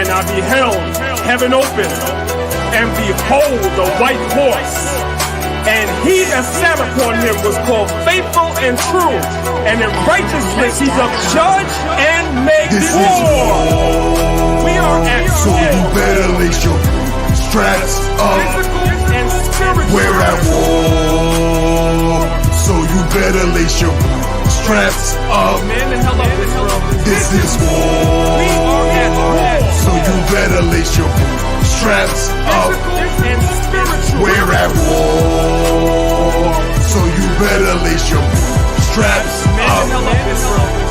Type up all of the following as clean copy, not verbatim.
And I beheld heaven open, and behold a white horse. And he that sat upon him was called Faithful and True, and in righteousness he doth judge and make war. We are at So you better lace your straps up. physical and spiritual. We're at war. So you better lace your straps up. Man the hell up this road. This is war. We are at war. So you better lace your straps up. Physical and spiritual. We're at war. So you better lace your straps Man the hell up. up this road.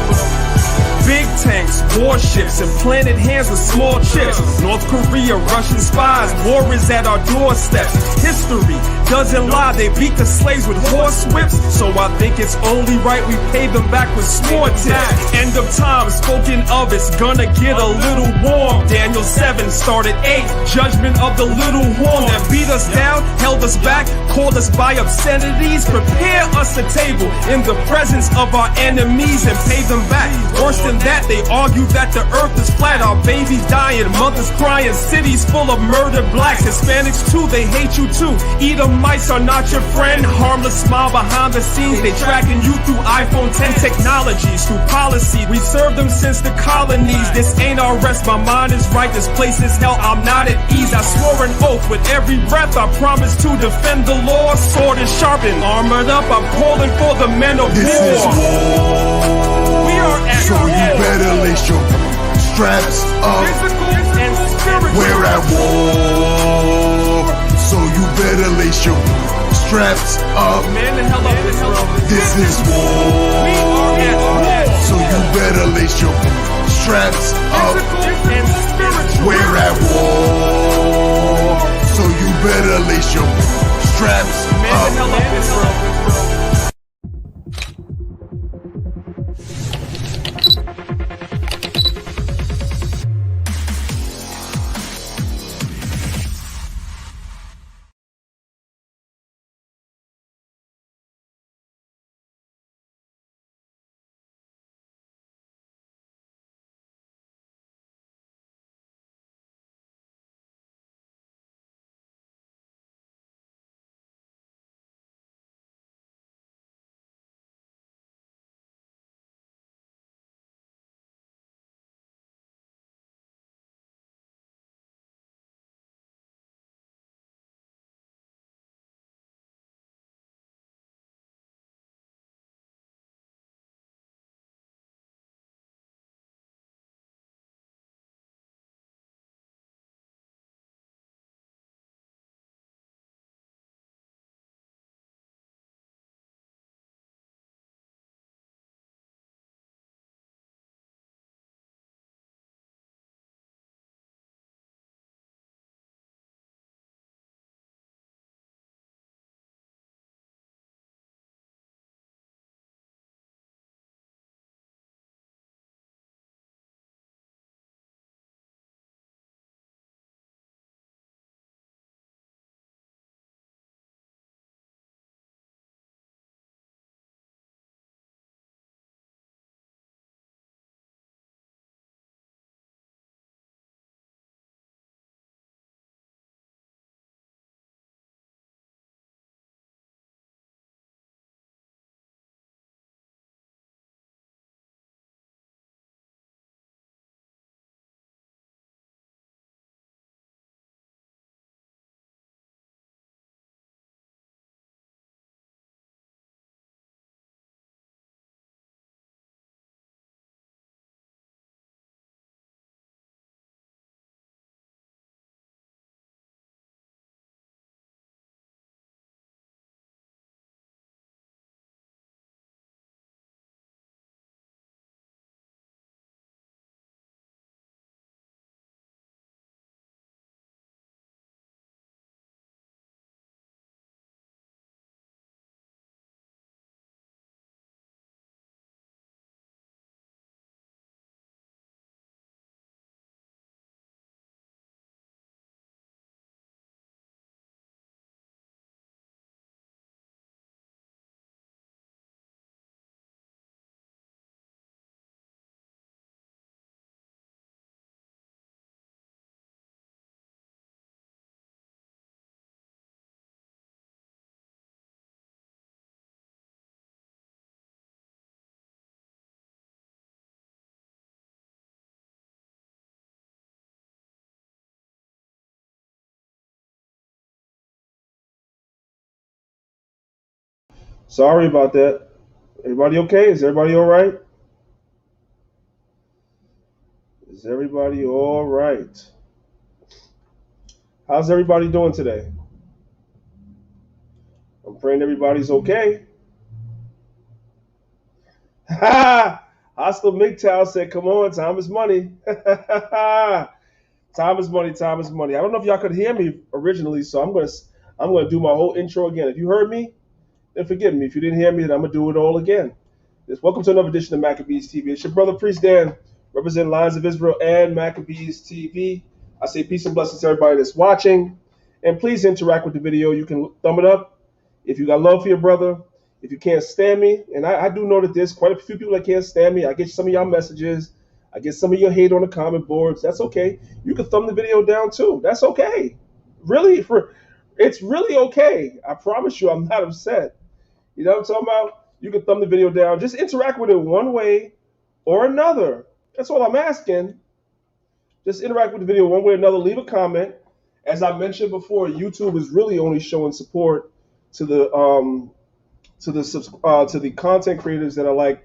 Big tanks, warships, and planted hands with small chips. North Korea, Russian spies, war is at our doorsteps. History doesn't lie, they beat the slaves with horse whips. So I think it's only right we pay them back with sword tips. End of time, spoken of, it's gonna get a little warm. Daniel 7 started 8, judgment of the little horn that beat us down, held us back, called us by obscenities. Prepare us a table in the presence of our enemies and pay them back. Worse than that, they argue that the earth is flat. Our babies dying, mothers crying, cities full of murdered blacks. Hispanics too, they hate you too. Edomites are not your friend. Harmless smile behind the scenes. They tracking you through iPhone 10 technologies, through policy. We served them since the colonies. This ain't our rest, my mind is right. This place is hell, I'm not at ease. I swore an oath with every breath. I promise to defend the law. Sword is sharpened, armored up. I'm calling for the men of This is war. We are at So you war. better lace your straps up. Physical and spiritual. We're at war. So you better lace your straps up. Man the hell up this road. This is war. We are at war. So you better lace your straps up. Physical and spiritual. We're at war. So you better lace your straps Man the hell up. up this road. Sorry about that. Everybody okay? Is everybody all right? Is everybody all right? How's everybody doing today? I'm praying everybody's okay. Hostile MGTOW said, "Come on, time is money." Time is money. Time is money. I don't know if y'all could hear me originally, so I'm gonna do my whole intro again. If you heard me, then forgive me. If you didn't hear me, then I'm gonna do it all again. Welcome to another edition of Maccabees TV. It's your brother Priest Dan, representing Lions of Israel and Maccabees TV. I say peace and blessings to everybody that's watching, and please interact with the video. You can thumb it up if you got love for your brother. If you can't stand me, and I do know that there's quite a few people that can't stand me. I get some of y'all messages. I get some of your hate on the comment boards. That's okay. You can thumb the video down too. That's okay. Really, it's really okay. I promise you, I'm not upset. You know what I'm talking about? You can thumb the video down. Just interact with it one way or another. That's all I'm asking. Just interact with the video one way or another. Leave a comment. As I mentioned before, YouTube is really only showing support to the content creators that are like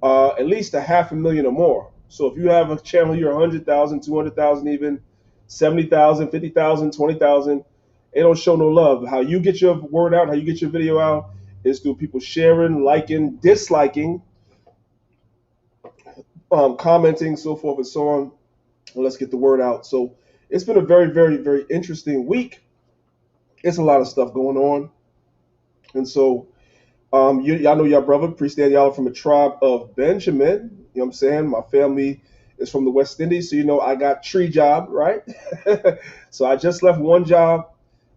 at least 500,000 or more. So if you have a channel, you're 100,000, 200,000, even 70,000, 50,000, 20,000. They don't show no love. How you get your word out, how you get your video out, is through people sharing, liking, disliking, commenting, so forth and so on. Well, let's get the word out. So it's been a very, very, very interesting week. It's a lot of stuff going on. And so y'all know y'all brother, Priest Danyaahla from the tribe of Benjamin. You know what I'm saying? My family is from the West Indies, so you know I got tree job, right? So I just left one job,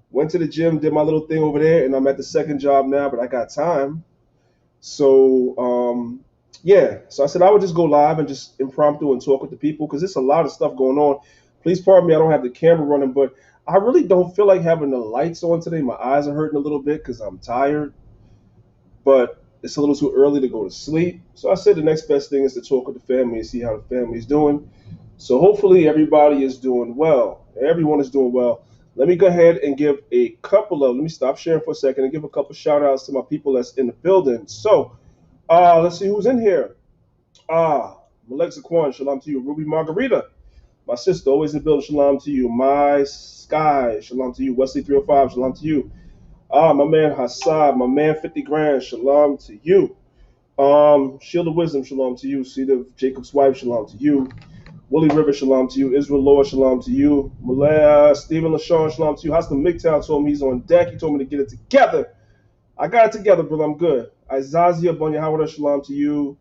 went to the gym, did my little thing over there, and I'm at the second job now, but I got time. So yeah, so I said I would just go live and just impromptu and talk with the people because there's a lot of stuff going on. Please pardon me, I don't have the camera running, but I really don't feel like having the lights on today. My eyes are hurting a little bit because I'm tired, but it's a little too early to go to sleep. So I said the next best thing is to talk with the family and see how the family's doing. So hopefully everybody is doing well. Everyone is doing well. Let me go ahead and give a couple of, let me stop sharing for a second and give a couple shout outs to my people that's in the building. So let's see who's in here. Alexa Kwan, shalom to you. Ruby Margarita, my sister, always in the building, shalom to you. My Sky, shalom to you. Wesley 305, shalom to you. My man Hassad, my man 50 grand, shalom to you. Shield of Wisdom, shalom to you. Seed of Jacob's wife, shalom to you. Willie River, shalom to you. Israel Lord, shalom to you. Malaya, Stephen LaShawn, shalom to you. Hostile MGTOW told me he's on deck. He told me to get it together. I got it together, brother. I'm good. Isazia Bonyahawadah, shalom to you.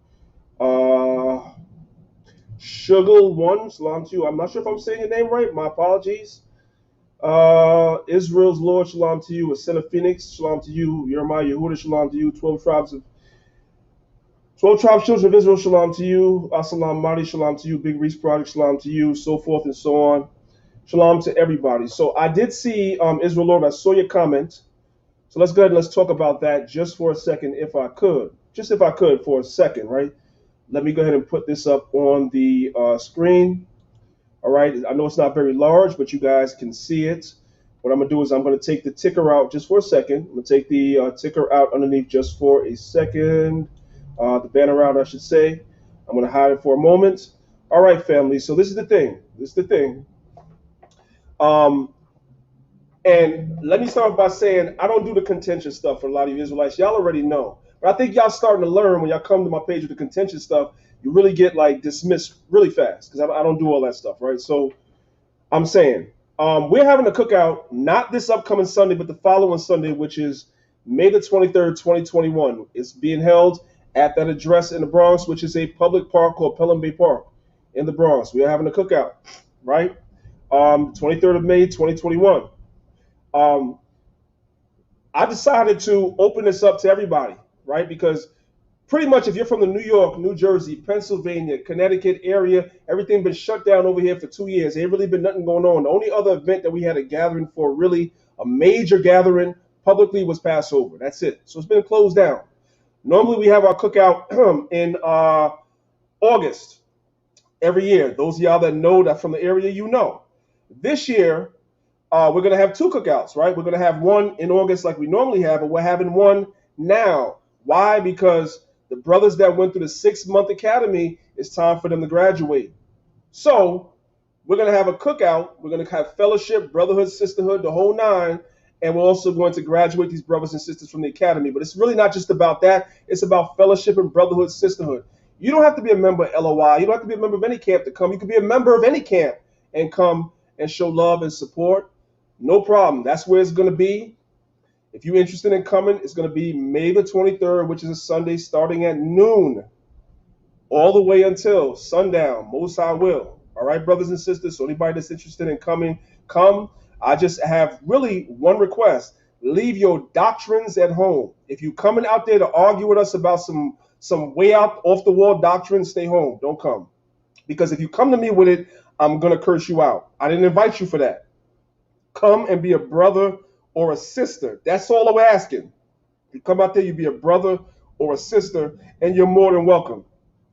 Sugar One, shalom to you. I'm not sure if I'm saying your name right. My apologies. Israel's Lord, shalom to you. Ascena Phoenix, shalom to you. Jeremiah Yehuda, shalom to you. 12 tribes children of Israel, shalom to you. Assalam Mahdi, shalom to you. Big Reese Project, shalom to you. So forth and so on. Shalom to everybody. So I did see Israel Lord. I saw your comment. So let's go ahead and let's talk about that just for a second, if I could. Just if I could for a second, right? Let me go ahead and put this up on the screen. All right. I know it's not very large, but you guys can see it. What I'm going to do is I'm going to take the ticker out just for a second. I'm going to take the ticker out underneath just for a second. The banner out, I should say. I'm going to hide it for a moment. All right, family. So this is the thing. And let me start by saying I don't do the contentious stuff for a lot of you Israelites. Y'all already know. But I think y'all starting to learn when y'all come to my page with the contentious stuff, you really get like dismissed really fast because I don't do all that stuff, right? So I'm saying we're having a cookout, not this upcoming Sunday, but the following Sunday, which is May the 23rd, 2021. It's being held at that address in the Bronx, which is a public park called Pelham Bay Park in the Bronx. We are having a cookout, right? 23rd of May, 2021. I decided to open this up to everybody, right? Because pretty much if you're from the New York, New Jersey, Pennsylvania, Connecticut area, everything been shut down over here for 2 years. There ain't really been nothing going on. The only other event that we had a gathering for, really a major gathering publicly, was Passover. That's it. So it's been closed down. Normally we have our cookout in August every year. Those of y'all that know that from the area, you know. This year, we're going to have two cookouts, right? We're going to have one in August like we normally have, and we're having one now. Why? Because the brothers that went through the 6-month academy, it's time for them to graduate. So we're going to have a cookout. We're going to have fellowship, brotherhood, sisterhood, the whole nine. And we're also going to graduate these brothers and sisters from the academy. But it's really not just about that. It's about fellowship and brotherhood, sisterhood. You don't have to be a member of LOI. You don't have to be a member of any camp to come. You can be a member of any camp and come and show love and support. No problem. That's where it's going to be. If you're interested in coming, it's going to be May the 23rd, which is a Sunday, starting at noon, all the way until sundown. Most High will. All right, brothers and sisters. So anybody that's interested in coming, come. I just have really one request. Leave your doctrines at home. If you're coming out there to argue with us about some way out off the wall doctrine, stay home. Don't come. Because if you come to me with it, I'm going to curse you out. I didn't invite you for that. Come and be a brother or a sister. That's all I'm asking. If you come out there, you be a brother or a sister, and you're more than welcome.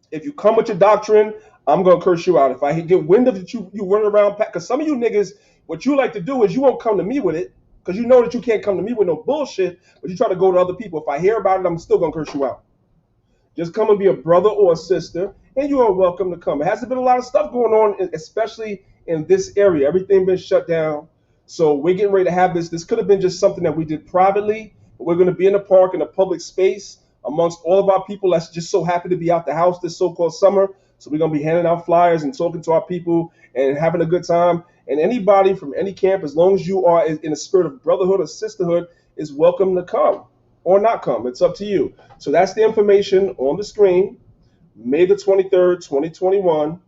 If you come with your doctrine, I'm going to curse you out. If I get wind of it, you run around, because some of you niggas, what you like to do is you won't come to me with it, because you know that you can't come to me with no bullshit, but you try to go to other people. If I hear about it, I'm still going to curse you out. Just come and be a brother or a sister, and you are welcome to come. It hasn't been a lot of stuff going on, especially in this area. Everything been shut down. So we're getting ready to have this. This could have been just something that we did privately, but we're going to be in the park in a public space amongst all of our people that's just so happy to be out the house this so-called summer. So we're going to be handing out flyers and talking to our people and having a good time. And anybody from any camp, as long as you are in a spirit of brotherhood or sisterhood, is welcome to come or not come. It's up to you. So that's the information on the screen. May the 23rd, 2021.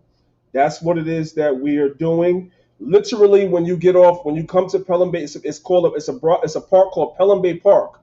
That's what it is that we are doing. Literally, when you get off, when you come to Pelham Bay, it's a park called Pelham Bay Park,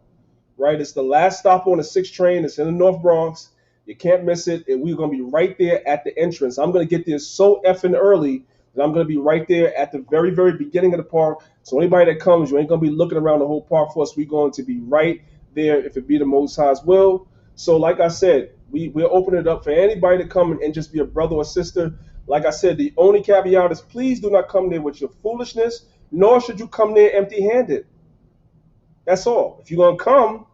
right? It's the last stop on the 6 train. It's in the North Bronx. You can't miss it. And we're going to be right there at the entrance. I'm going to get there so effing early that I'm going to be right there at the very, very beginning of the park. So anybody that comes, you ain't going to be looking around the whole park for us. We're going to be right there if it be the Most High's will. So like I said, we're opening it up for anybody to come and just be a brother or sister. Like I said, the only caveat is please do not come there with your foolishness, nor should you come there empty-handed. That's all. If you're going to come,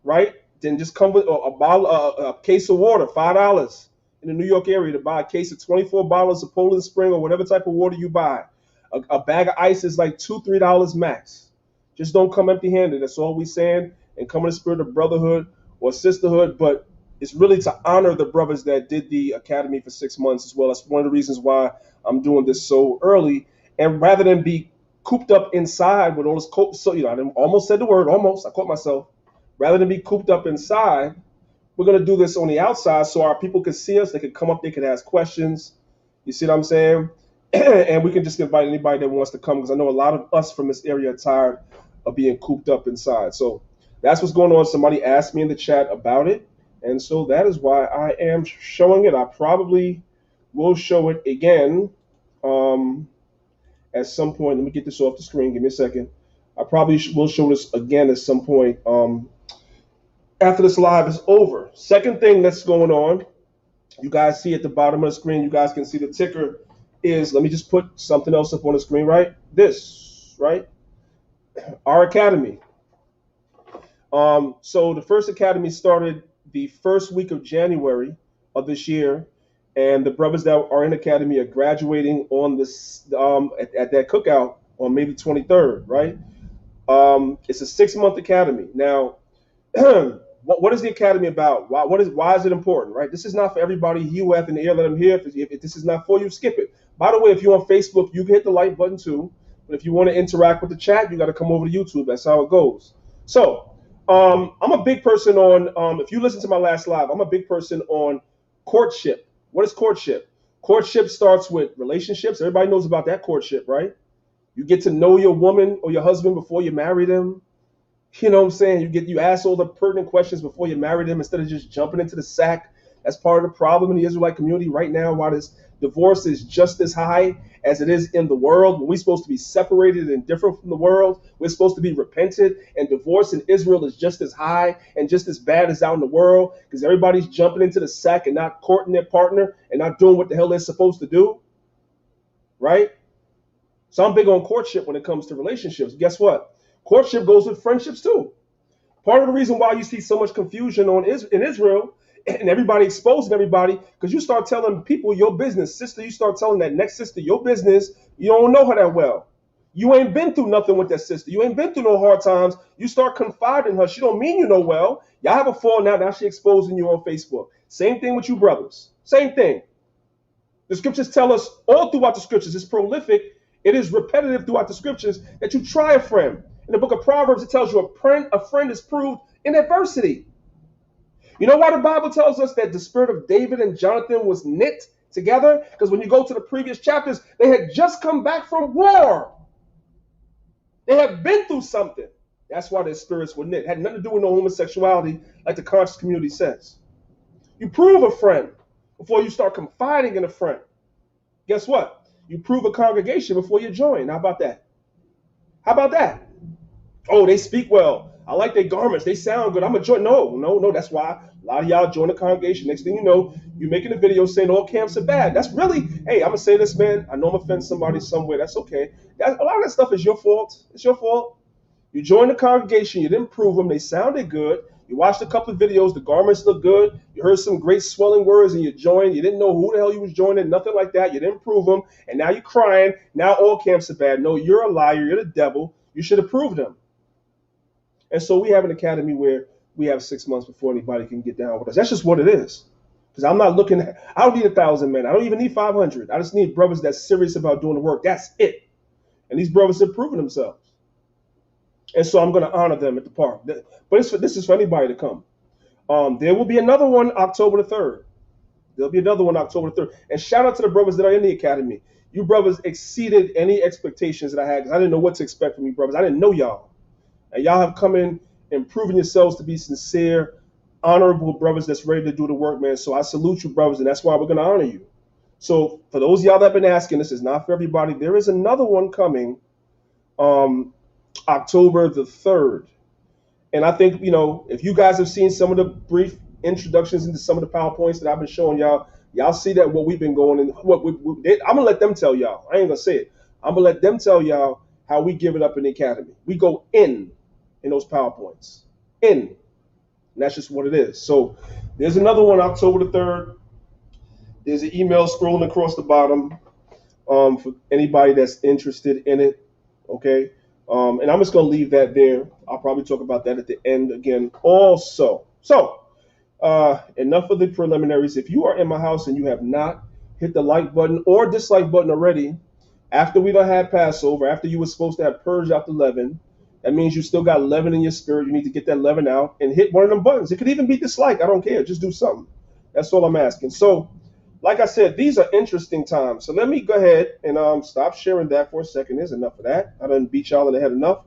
right, then just come with a case of water, $5 in the New York area to buy a case of 24 bottles of Poland Spring or whatever type of water you buy. A bag of ice is like $2, $3 max. Just don't come empty-handed. That's all we're saying. And come in the spirit of brotherhood or sisterhood. But it's really to honor the brothers that did the academy for 6 months as well. That's one of the reasons why I'm doing this so early. And rather than be cooped up inside with all this, I almost said the word, almost. I caught myself. Rather than be cooped up inside, we're going to do this on the outside so our people can see us. They can come up, they can ask questions. You see what I'm saying? And we can just invite anybody that wants to come, because I know a lot of us from this area are tired of being cooped up inside. So that's what's going on. Somebody asked me in the chat about it. And so that is why I am showing it. I probably will show it again at some point. Let me get this off the screen. Give me a second. I probably will show this again at some point after this live is over. Second thing that's going on, you guys see at the bottom of the screen, you guys can see the ticker is, let me just put something else up on the screen, right? This, right? Our academy. So the first academy started the first week of January of this year, and the brothers that are in academy are graduating on this at that cookout on May the 23rd, right? It's a 6-month academy. Now, what is the academy about? Why is it important, right? This is not for everybody. He who hath an ear, let him hear. If this is not for you, skip it. By the way, if you're on Facebook, you can hit the like button too. But if you want to interact with the chat, you got to come over to YouTube. That's how it goes. So I'm a big person on, if you listen to my last live, I'm a big person on courtship. What is courtship? Courtship starts with relationships. Everybody knows about that courtship, right? You get to know your woman or your husband before you marry them. You know what I'm saying? You ask all the pertinent questions before you marry them instead of just jumping into the sack. That's part of the problem in the Israelite community right now, why this divorce is just as high as it is in the world. When we're supposed to be separated and different from the world, we're supposed to be repentant, and divorce in Israel is just as high and just as bad as out in the world because everybody's jumping into the sack and not courting their partner and not doing what the hell they're supposed to do, right? So I'm big on courtship when it comes to relationships. Guess what? Courtship goes with friendships too. Part of the reason why you see so much confusion in Israel and everybody exposing everybody, because you start telling people your business. Sister, you start telling that next sister your business. You don't know her that well. You ain't been through nothing with that sister. You ain't been through no hard times. You start confiding in her. She don't mean you no well. Y'all have a fall now. Now she exposing you on Facebook. Same thing with you brothers. Same thing. The scriptures tell us all throughout the scriptures. It's prolific. It is repetitive throughout the scriptures that you try a friend. In the book of Proverbs, it tells you a friend is proved in adversity. You know why the Bible tells us that the spirit of David and Jonathan was knit together? Because when you go to the previous chapters, they had just come back from war. They have been through something. That's why their spirits were knit. It had nothing to do with no homosexuality, like the conscious community says. You prove a friend before you start confiding in a friend. Guess what? You prove a congregation before you join. How about that? How about that? Oh, they speak well. I like their garments. They sound good. I'm going to join. No. That's why a lot of y'all join the congregation. Next thing you know, you're making a video saying all camps are bad. That's really, hey, I'm going to say this, man. I know I'm offending somebody somewhere. That's okay. A lot of that stuff is your fault. It's your fault. You joined the congregation. You didn't prove them. They sounded good. You watched a couple of videos. The garments look good. You heard some great swelling words and you joined. You didn't know who the hell you was joining. Nothing like that. You didn't prove them. And now you're crying. Now all camps are bad. No, you're a liar. You're the devil. You should have proved them. And so we have an academy where we have 6 months before anybody can get down with us. That's just what it is. Because I'm not looking at, I don't need 1,000 men. I don't even need 500. I just need brothers that's serious about doing the work. That's it. And these brothers have proven themselves. And so I'm going to honor them at the park. But this is for anybody to come. There will be another one October the 3rd. There'll be another one October the 3rd. And shout out to the brothers that are in the academy. You brothers exceeded any expectations that I had, because I didn't know what to expect from you brothers. I didn't know y'all. And y'all have come in and proven yourselves to be sincere, honorable brothers that's ready to do the work, man. So I salute you, brothers, and that's why we're going to honor you. So for those of y'all that have been asking, this is not for everybody. There is another one coming October the 3rd. And I think, if you guys have seen some of the brief introductions into some of the PowerPoints that I've been showing y'all, y'all see that what we've been going in. I'm going to let them tell y'all. I ain't going to say it. I'm going to let them tell y'all how we give it up in the academy. We go in those PowerPoints. And that's just what it is. So there's another one October the 3rd. There's an email scrolling across the bottom for anybody that's interested in it. Okay. And I'm just going to leave that there. I'll probably talk about that at the end again also. So enough of the preliminaries. If you are in my house and you have not hit the like button or dislike button already, after we done had Passover, after you were supposed to have purged out the leaven, that means you still got leaven in your spirit. You need to get that leaven out and hit one of them buttons. It could even be dislike. I don't care. Just do something. That's all I'm asking. So, like I said, these are interesting times. So let me go ahead and stop sharing that for a second. There's enough of that. I done beat y'all in the head enough.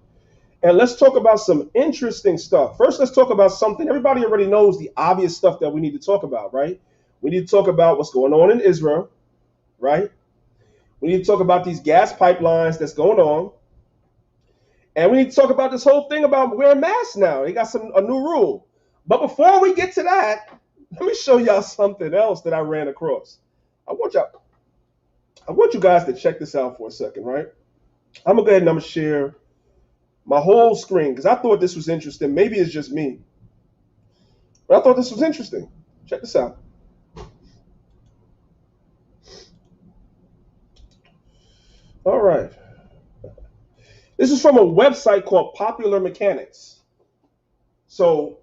And let's talk about some interesting stuff. First, let's talk about something. Everybody already knows the obvious stuff that we need to talk about, right? We need to talk about what's going on in Israel, right? We need to talk about these gas pipelines that's going on. And we need to talk about this whole thing about wearing masks now. They got a new rule. But before we get to that, let me show y'all something else that I ran across. I want you guys to check this out for a second, right? I'm going to go ahead and I'm going to share my whole screen because I thought this was interesting. Maybe it's just me. But I thought this was interesting. Check this out. All right. This is from a website called Popular Mechanics. So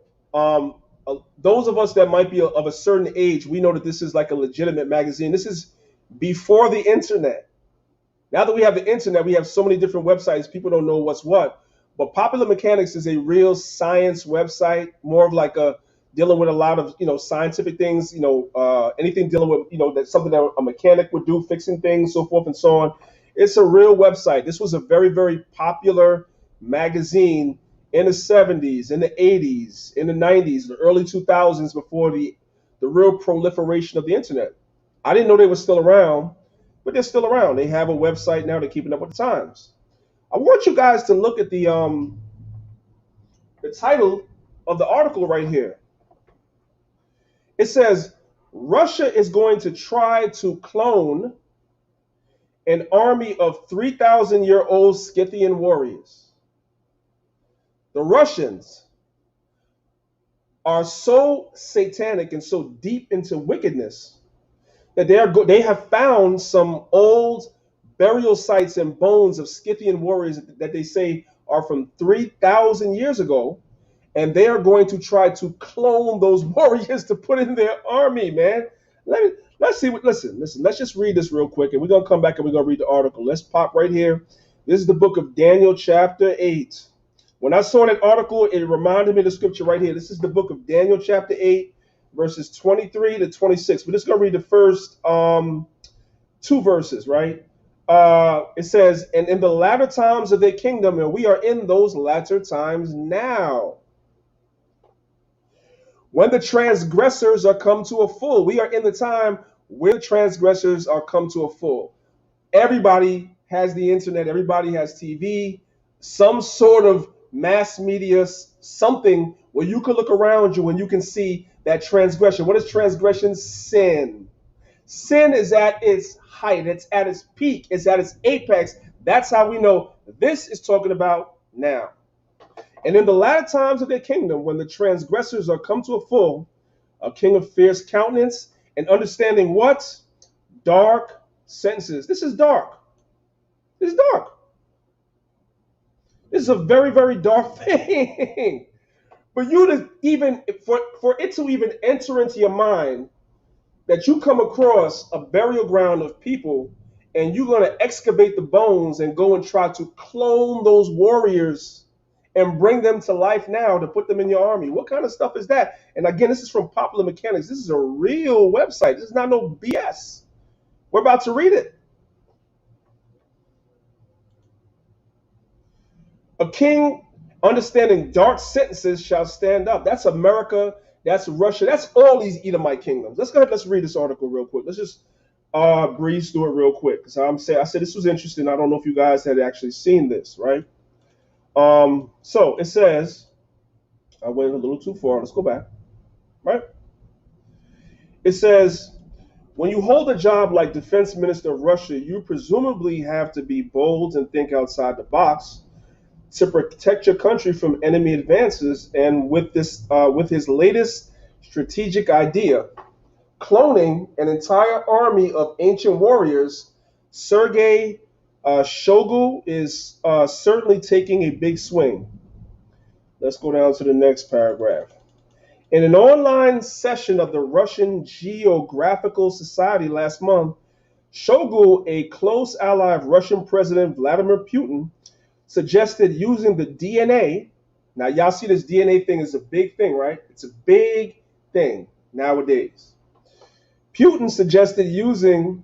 those of us that might be of a certain age, we know that this is like a legitimate magazine. This is before the internet. Now that we have the internet, we have so many different websites, people don't know what's what. But Popular Mechanics is a real science website, more of like dealing with a lot of, scientific things, anything dealing with, that's something that a mechanic would do, fixing things, so forth and so on. It's a real website. This was a very, very popular magazine in the 70s, in the 80s, in the 90s, the early 2000s, before the real proliferation of the internet. I didn't know they were still around, but they're still around. They have a website now. They're keeping up with the times. I want you guys to look at the title of the article right here. It says, Russia is going to try to clone an army of 3,000-year-old Scythian warriors. The Russians are so satanic and so deep into wickedness that they have found some old burial sites and bones of Scythian warriors that they say are from 3,000 years ago, and they are going to try to clone those warriors to put in their army, man. Let's see what listen, let's just read this real quick, and we're gonna come back and we're gonna read the article. Let's pop right here. This is the book of Daniel, chapter 8. When I saw that article, it reminded me of the scripture right here. This is the book of Daniel, chapter 8, verses 23 to 26. We're just gonna read the first two verses, right? It says, and in the latter times of their kingdom, and we are in those latter times now, when the transgressors are come to a full. We are in the time where the transgressors are come to a full. Everybody has the internet. Everybody has TV, some sort of mass media, something where you can look around you and you can see that transgression. What is transgression? Sin. Sin is at its height. It's at its peak. It's at its apex. That's how we know this is talking about now. And in the latter times of their kingdom, when the transgressors are come to a full, a king of fierce countenance and understanding what? Dark sentences. This is dark. This is dark. This is a very, very dark thing. For you to even, for it to even enter into your mind that you come across a burial ground of people and you're going to excavate the bones and go and try to clone those warriors and bring them to life now to put them in your army. What kind of stuff is that? And again, this is from Popular Mechanics. This is a real website. This is not no BS. We're about to read it. A king understanding dark sentences shall stand up. That's America. That's Russia. That's all these Edomite kingdoms. Let's go ahead. Let's read this article real quick. Let's just breeze through it real quick. Because I said this was interesting. I don't know if you guys had actually seen this, right? So it says, I went a little too far. Let's go back, right? It says, when you hold a job like defense minister of Russia, you presumably have to be bold and think outside the box to protect your country from enemy advances. And with his latest strategic idea, cloning an entire army of ancient warriors, Sergei Shoigu is certainly taking a big swing. Let's go down to the next paragraph. In an online session of the Russian Geographical Society last month, Shoigu, a close ally of Russian President Vladimir Putin, suggested using the DNA. Now, y'all see this DNA thing is a big thing, right? It's a big thing nowadays. Putin suggested using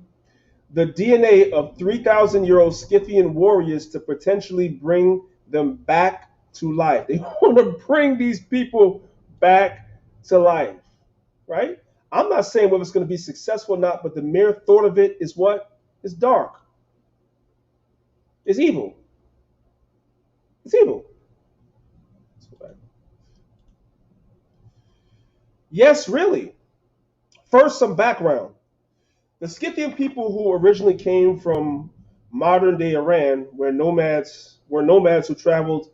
the DNA of 3,000-year-old Scythian warriors to potentially bring them back to life. They want to bring these people back to life, right? I'm not saying whether it's going to be successful or not, but the mere thought of it is what? It's dark. It's evil. It's evil. Yes, really. First, some background. The Scythian people who originally came from modern-day Iran were nomads who traveled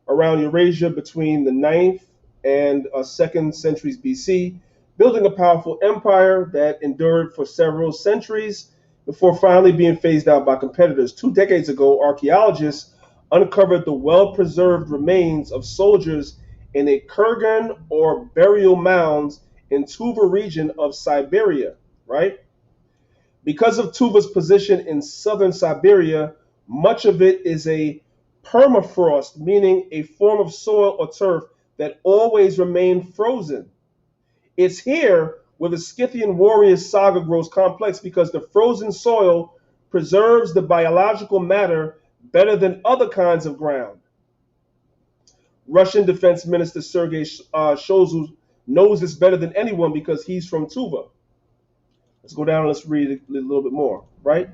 around Eurasia between the 9th and 2nd centuries BC, building a powerful empire that endured for several centuries before finally being phased out by competitors. 2 decades ago, archaeologists uncovered the well-preserved remains of soldiers in a kurgan or burial mounds in Tuva region of Siberia, right? Because of Tuva's position in southern Siberia, much of it is a permafrost, meaning a form of soil or turf that always remained frozen. It's here where the Scythian warrior saga grows complex because the frozen soil preserves the biological matter better than other kinds of ground. Russian Defense Minister Sergei Shoigu knows this better than anyone because he's from Tuva. Let's go down and let's read a little bit more, right?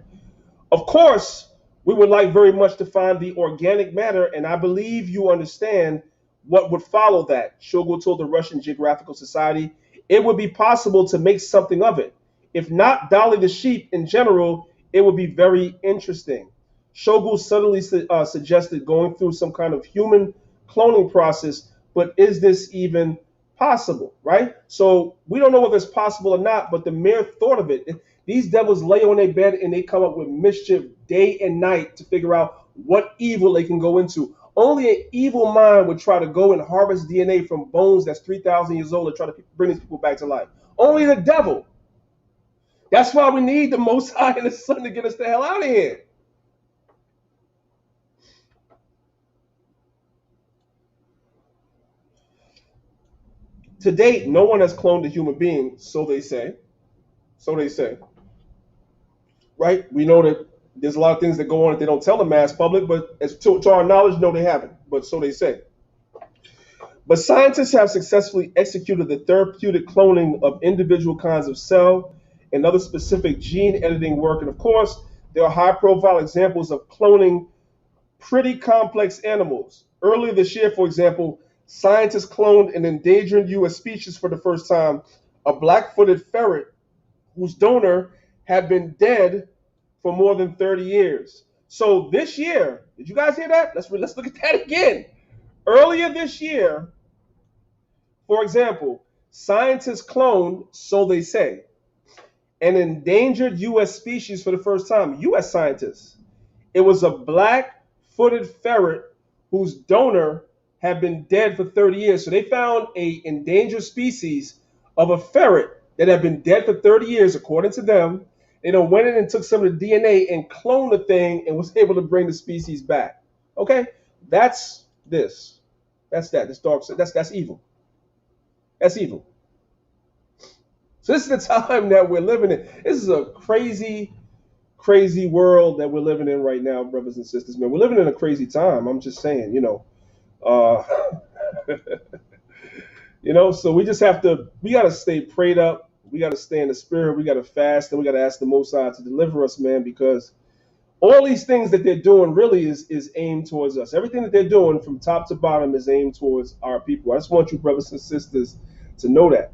Of course, we would like very much to find the organic matter, and I believe you understand what would follow that. Shoigu told the Russian Geographical Society it would be possible to make something of it. If not Dolly the sheep in general, it would be very interesting. Shoigu suddenly suggested going through some kind of human cloning process, but is this even possible, right? So we don't know whether it's possible or not, but the mere thought of it, these devils lay on their bed and they come up with mischief day and night to figure out what evil they can go into. Only an evil mind would try to go and harvest DNA from bones that's 3,000 years old and try to bring these people back to life. Only the devil. That's why we need the Most High and the Son to get us the hell out of here. To date, no one has cloned a human being, so they say. So they say. Right? We know that there's a lot of things that go on that they don't tell the mass public, but as to our knowledge, no, they haven't. But so they say. But scientists have successfully executed the therapeutic cloning of individual kinds of cell and other specific gene editing work. And of course, there are high-profile examples of cloning pretty complex animals. Earlier this year, for example, scientists cloned an endangered U.S. species for the first time, a black-footed ferret whose donor had been dead for more than 30 years. So this year, did you guys hear that? Let's look at that again. Earlier this year, for example, scientists cloned, so they say, an endangered U.S. species for the first time. U.S. scientists. It was a black-footed ferret whose donor had been dead for 30 years. So they found an endangered species of a ferret that had been dead for 30 years, according to them. They went in and took some of the DNA and cloned the thing and was able to bring the species back. Okay? That's this. That's that. This dark side. That's evil. That's evil. So this is the time that we're living in. This is a crazy, crazy world that we're living in right now, brothers and sisters. Man, we're living in a crazy time. I'm just saying, so we just we got to stay prayed up. We got to stay in the spirit. We got to fast, and we got to ask the Most High to deliver us, man, because all these things that they're doing really is aimed towards us. Everything that they're doing from top to bottom is aimed towards our people. I just want you brothers and sisters to know that,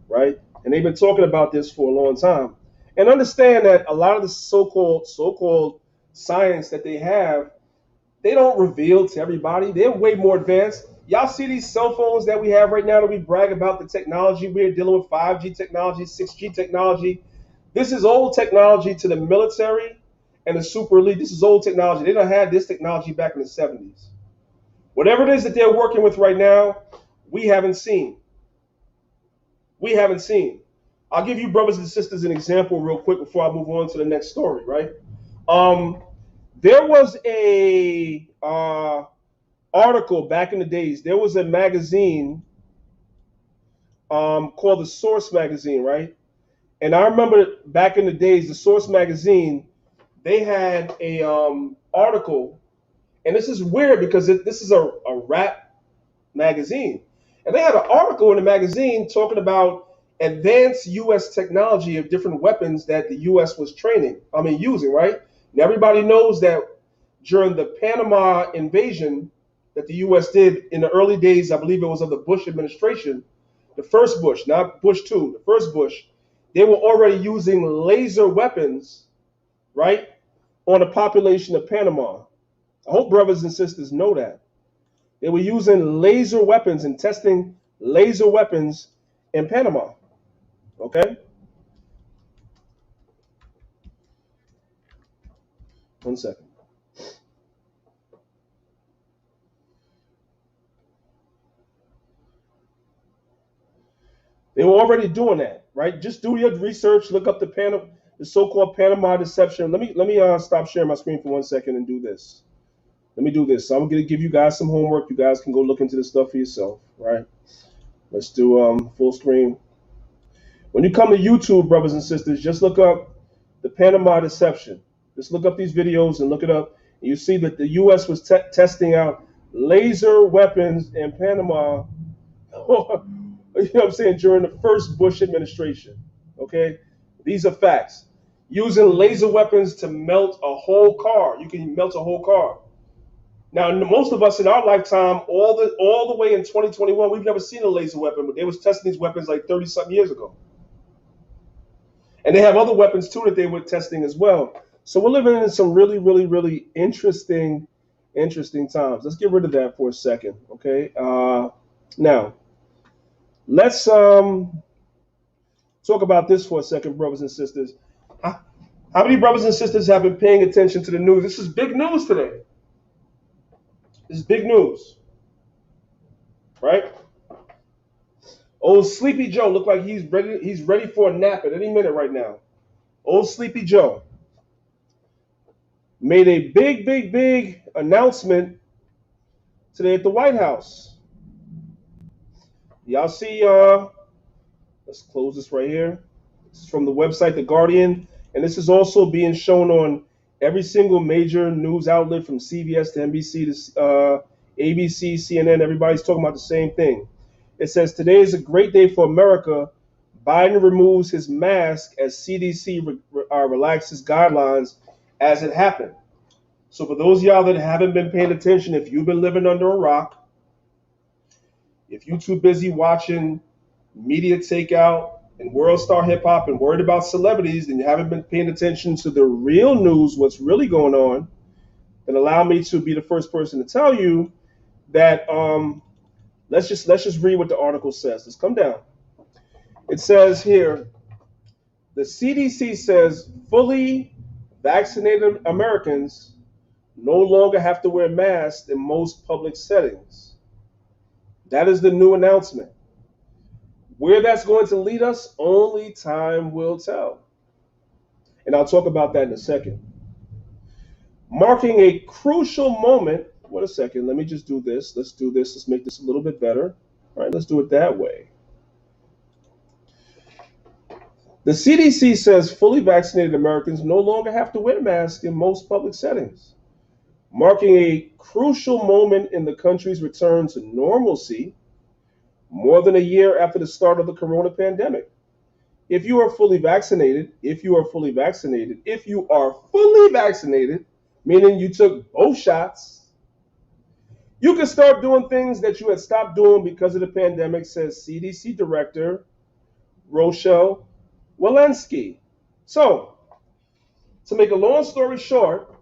right? And they've been talking about this for a long time. And understand that a lot of the so-called science that they have, they don't reveal to everybody. They're way more advanced. Y'all see these cell phones that we have right now that we brag about the technology. We're dealing with 5G technology, 6G technology. This is old technology to the military and the super elite. This is old technology. They don't have this technology back in the 70s. Whatever it is that they're working with right now, we haven't seen. We haven't seen. I'll give you brothers and sisters an example real quick before I move on to the next story, right? There was a article back in the days. There was a magazine called the Source magazine, right? And I remember back in the days, the Source magazine, they had a article, and this is weird because this is a rap magazine. And they had an article in the magazine talking about advanced U.S. technology of different weapons that the U.S. was using, right? And everybody knows that during the Panama invasion that the U.S. did in the early days, I believe it was of the Bush administration, the first Bush, not Bush 2, the first Bush, they were already using laser weapons, right, on the population of Panama. I hope brothers and sisters know that. They were using laser weapons and testing laser weapons in Panama. Okay? 1 second. They were already doing that, right? Just do your research, look up the so-called Panama deception. Let me stop sharing my screen for 1 second and do this. Let me do this. So I'm going to give you guys some homework. You guys can go look into this stuff for yourself, right? Let's do full screen. When you come to YouTube, brothers and sisters, just look up the Panama deception. Just look up these videos and look it up. And you see that the U.S. was testing out laser weapons in Panama, you know what I'm saying, during the first Bush administration, okay? These are facts. Using laser weapons to melt a whole car. You can melt a whole car. Now, most of us in our lifetime, all the way in 2021, we've never seen a laser weapon, but they was testing these weapons like 30-something years ago. And they have other weapons, too, that they were testing as well. So we're living in some really, really, really interesting times. Let's get rid of that for a second, okay? Now, Let's talk about this for a second, brothers and sisters. How many brothers and sisters have been paying attention to the news? This is big news today. This is big news, right? Old Sleepy Joe look like he's ready. He's ready for a nap at any minute right now. Old Sleepy Joe made a big announcement today at the White House. Y'all see? Let's close this right here. This is from the website The Guardian, and this is also being shown on every single major news outlet from CBS to NBC to ABC, CNN. Everybody's talking about the same thing. It says today is a great day for America. Biden removes his mask as CDC relaxes guidelines as it happened. So for those of y'all that haven't been paying attention, if you've been living under a rock, if you're too busy watching media takeout and world star hip hop and worried about celebrities, then you haven't been paying attention to the real news, what's really going on, then allow me to be the first person to tell you that let's just read what the article says. Let's come down. It says here, the CDC says fully vaccinated Americans no longer have to wear masks in most public settings. That is the new announcement. Where that's going to lead us, only time will tell. And I'll talk about that in a second. Marking a crucial moment. Wait a second. Let me just do this. Let's do this. Let's make this a little bit better. All right, let's do it that way. The CDC says fully vaccinated Americans no longer have to wear masks in most public settings, marking a crucial moment in the country's return to normalcy more than a year after the start of the corona pandemic. If you are fully vaccinated, meaning you took both shots, you can start doing things that you had stopped doing because of the pandemic, says CDC Director Rochelle Walensky. So, to make a long story short,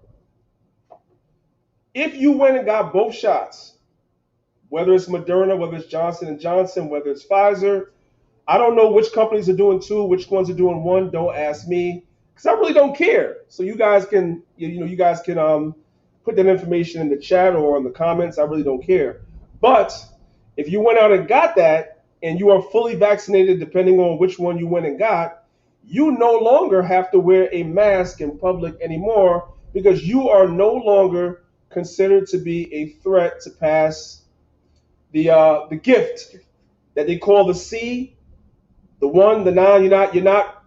if you went and got both shots, whether it's Moderna, whether it's Johnson & Johnson, whether it's Pfizer, I don't know which companies are doing two, which ones are doing one. Don't ask me, because I really don't care. So you guys can, put that information in the chat or in the comments. I really don't care. But if you went out and got that, and you are fully vaccinated, depending on which one you went and got, you no longer have to wear a mask in public anymore because you are no longer considered to be a threat to pass the gift that they call the C, the 1, the 9. You're not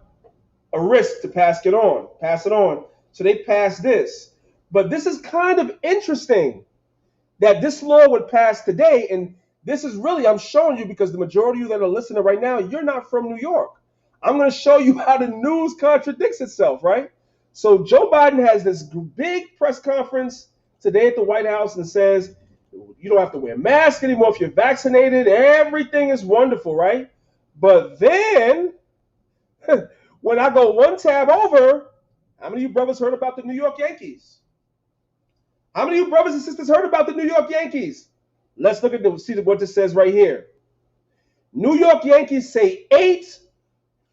a risk to pass it on. So they passed this. But this is kind of interesting that this law would pass today, and this is really, I'm showing you because the majority of you that are listening right now, you're not from New York. I'm going to show you how the news contradicts itself, right? So Joe Biden has this big press conference today at the White House and says, you don't have to wear a mask anymore if you're vaccinated. Everything is wonderful, right? But then, when I go one tab over, how many of you brothers heard about the New York Yankees? How many of you brothers and sisters heard about the New York Yankees? Let's look at see what this says right here. New York Yankees say 8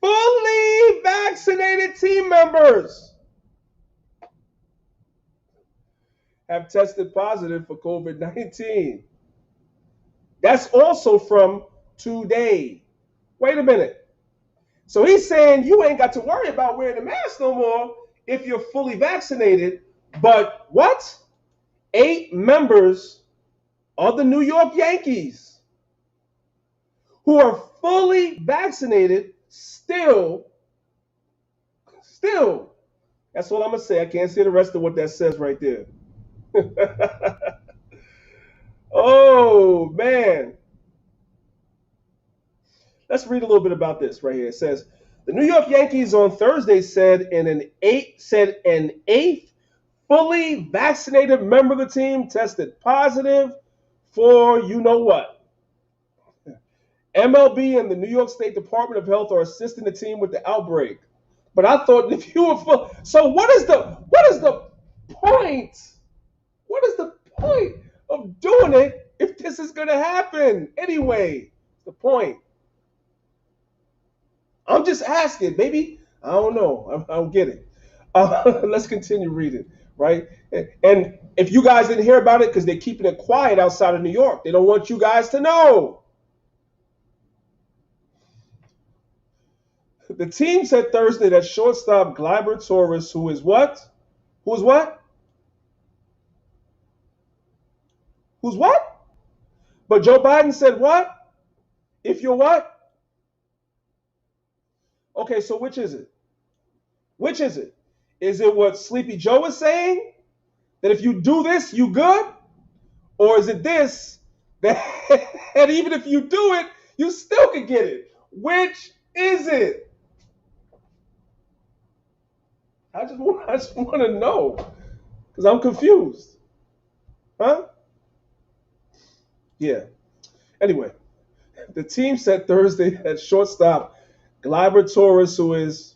fully vaccinated team members have tested positive for COVID-19. That's also from today. Wait a minute. So he's saying you ain't got to worry about wearing a mask no more if you're fully vaccinated. But what? 8 members of the New York Yankees who are fully vaccinated still, that's all I'm going to say. I can't say the rest of what that says right there. Oh, man. Let's read a little bit about this right here. It says, the New York Yankees on Thursday said an eighth fully vaccinated member of the team tested positive for you know what. MLB and the New York State Department of Health are assisting the team with the outbreak. But I thought if you were full, so what is the point? What is the point of doing it if this is going to happen anyway? The point. I'm just asking. Maybe I don't know. I don't get it. Let's continue reading, right? And if you guys didn't hear about it, because they're keeping it quiet outside of New York, they don't want you guys to know. The team said Thursday that shortstop Gleyber Torres, who is what? Who's what? Who's what? But Joe Biden said what? If you're what? Okay, so which is it? Which is it? Is it what Sleepy Joe is saying? That if you do this, you good? Or is it this, that and even if you do it, you still can get it? Which is it? I just want to know, because I'm confused. Huh? Yeah. Anyway, the team said Thursday that shortstop Gleyber Torres, who is,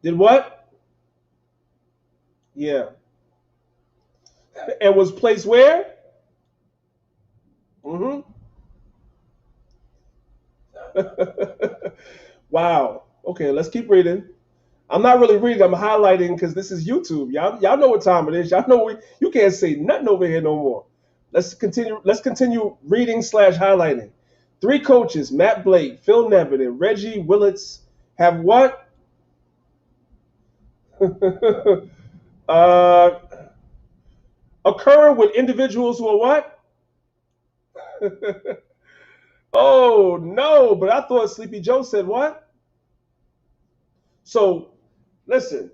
did what? Yeah. And was placed where? Mm-hmm. Wow. Okay, let's keep reading. I'm not really reading. I'm highlighting because this is YouTube. Y'all know what time it is. Y'all know you can't say nothing over here no more. Let's continue. Let's continue reading / highlighting. 3 coaches: Matt Blake, Phil Nevin, and Reggie Willits have what? Occurring with individuals who are what? Oh no! But I thought Sleepy Joe said what? So listen,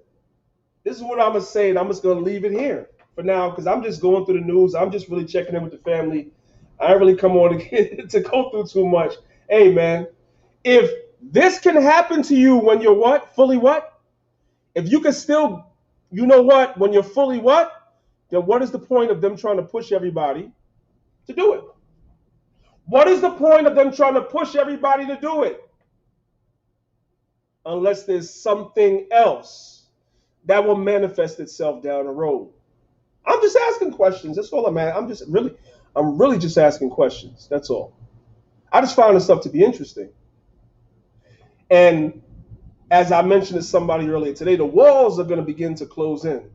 this is what I'm gonna say, and I'm just gonna leave it here for now because I'm just going through the news. I'm just really checking in with the family. I ain't really come on to go through too much. Hey man, if this can happen to you when you're what? Fully what? If you can still, you know what? When you're fully what? Then what is the point of them trying to push everybody to do it? What is the point of them trying to push everybody to do it? Unless there's something else that will manifest itself down the road. I'm just asking questions. That's all I'm at. I'm really just asking questions. That's all. I just found this stuff to be interesting. And as I mentioned to somebody earlier today, the walls are going to begin to close in.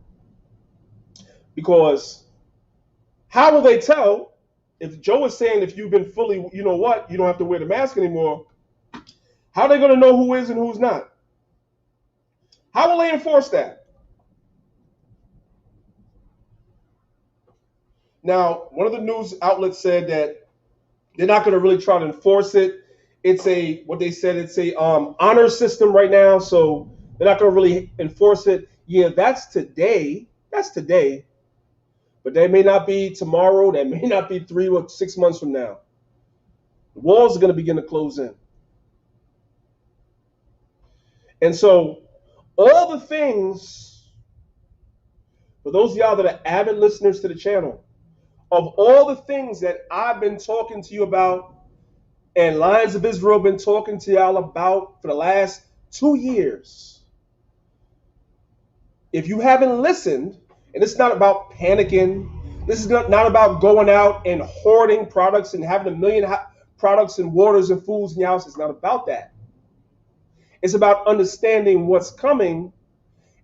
Because how will they tell if Joe is saying if you've been fully, you know what, you don't have to wear the mask anymore? How are they going to know who is and who's not? How will they enforce that? Now, one of the news outlets said that they're not going to really try to enforce it. It's a honor system right now, so they're not going to really enforce it. Yeah, that's today. That's today. But that may not be tomorrow. That may not be 3 or 6 months from now. The walls are going to begin to close in. And so all the things, for those of y'all that are avid listeners to the channel, of all the things that I've been talking to you about and Lions of Israel been talking to y'all about for the last 2 years, if you haven't listened, and it's not about panicking, this is not about going out and hoarding products and having 1 million products and waters and foods in your house. It's not about that. It's about understanding what's coming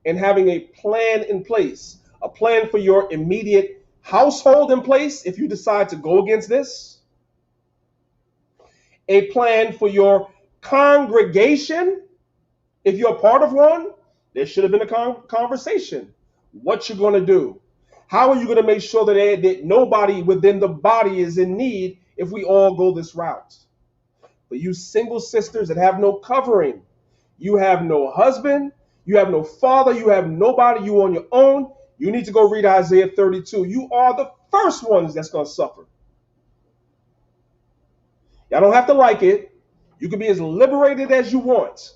and having a plan in place, a plan for your immediate household in place if you decide to go against this, a plan for your congregation if you're a part of one. There should have been a conversation. What you're going to do. How are you going to make sure that nobody within the body is in need if we all go this route? For you single sisters that have no covering, you have no husband, you have no father, you have nobody, you on your own, you need to go read Isaiah 32. You are the first ones that's going to suffer. Y'all don't have to like it. You can be as liberated as you want.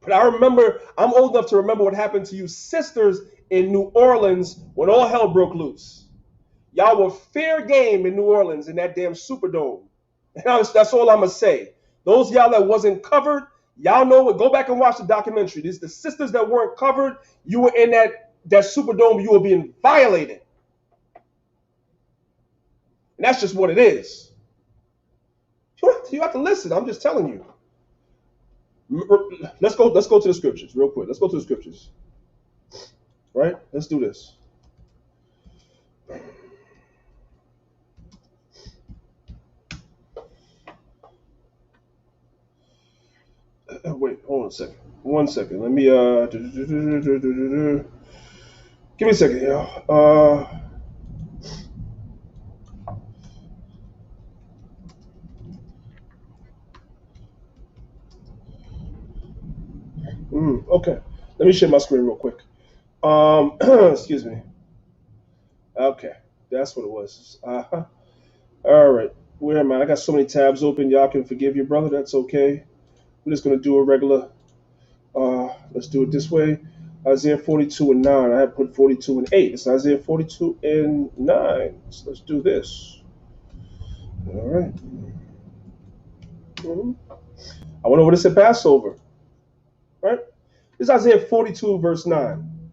But I'm old enough to remember what happened to you sisters in New Orleans when all hell broke loose. Y'all were fair game in New Orleans in that damn Superdome. And that's all I'm going to say. Those y'all that wasn't covered, y'all know it. Go back and watch the documentary. These the sisters that weren't covered, you were in that Superdome, you were being violated. And that's just what it is. You have to listen. I'm just telling you. Let's go to the scriptures real quick. Let's go to the scriptures. Right? Let's do this. Wait, hold on a second. 1 second. Let me give me a second, y'all. Okay. Let me share my screen real quick. Excuse me. Okay. That's what it was. All right. Where am I? I got so many tabs open. Y'all can forgive your brother. That's okay. We're just gonna do a regular. Let's do it this way. Isaiah 42 and 9. I have put 42 and 8. It's Isaiah 42 and 9. So let's do this. All right. I went over this at Passover. Right? This is Isaiah 42, verse 9.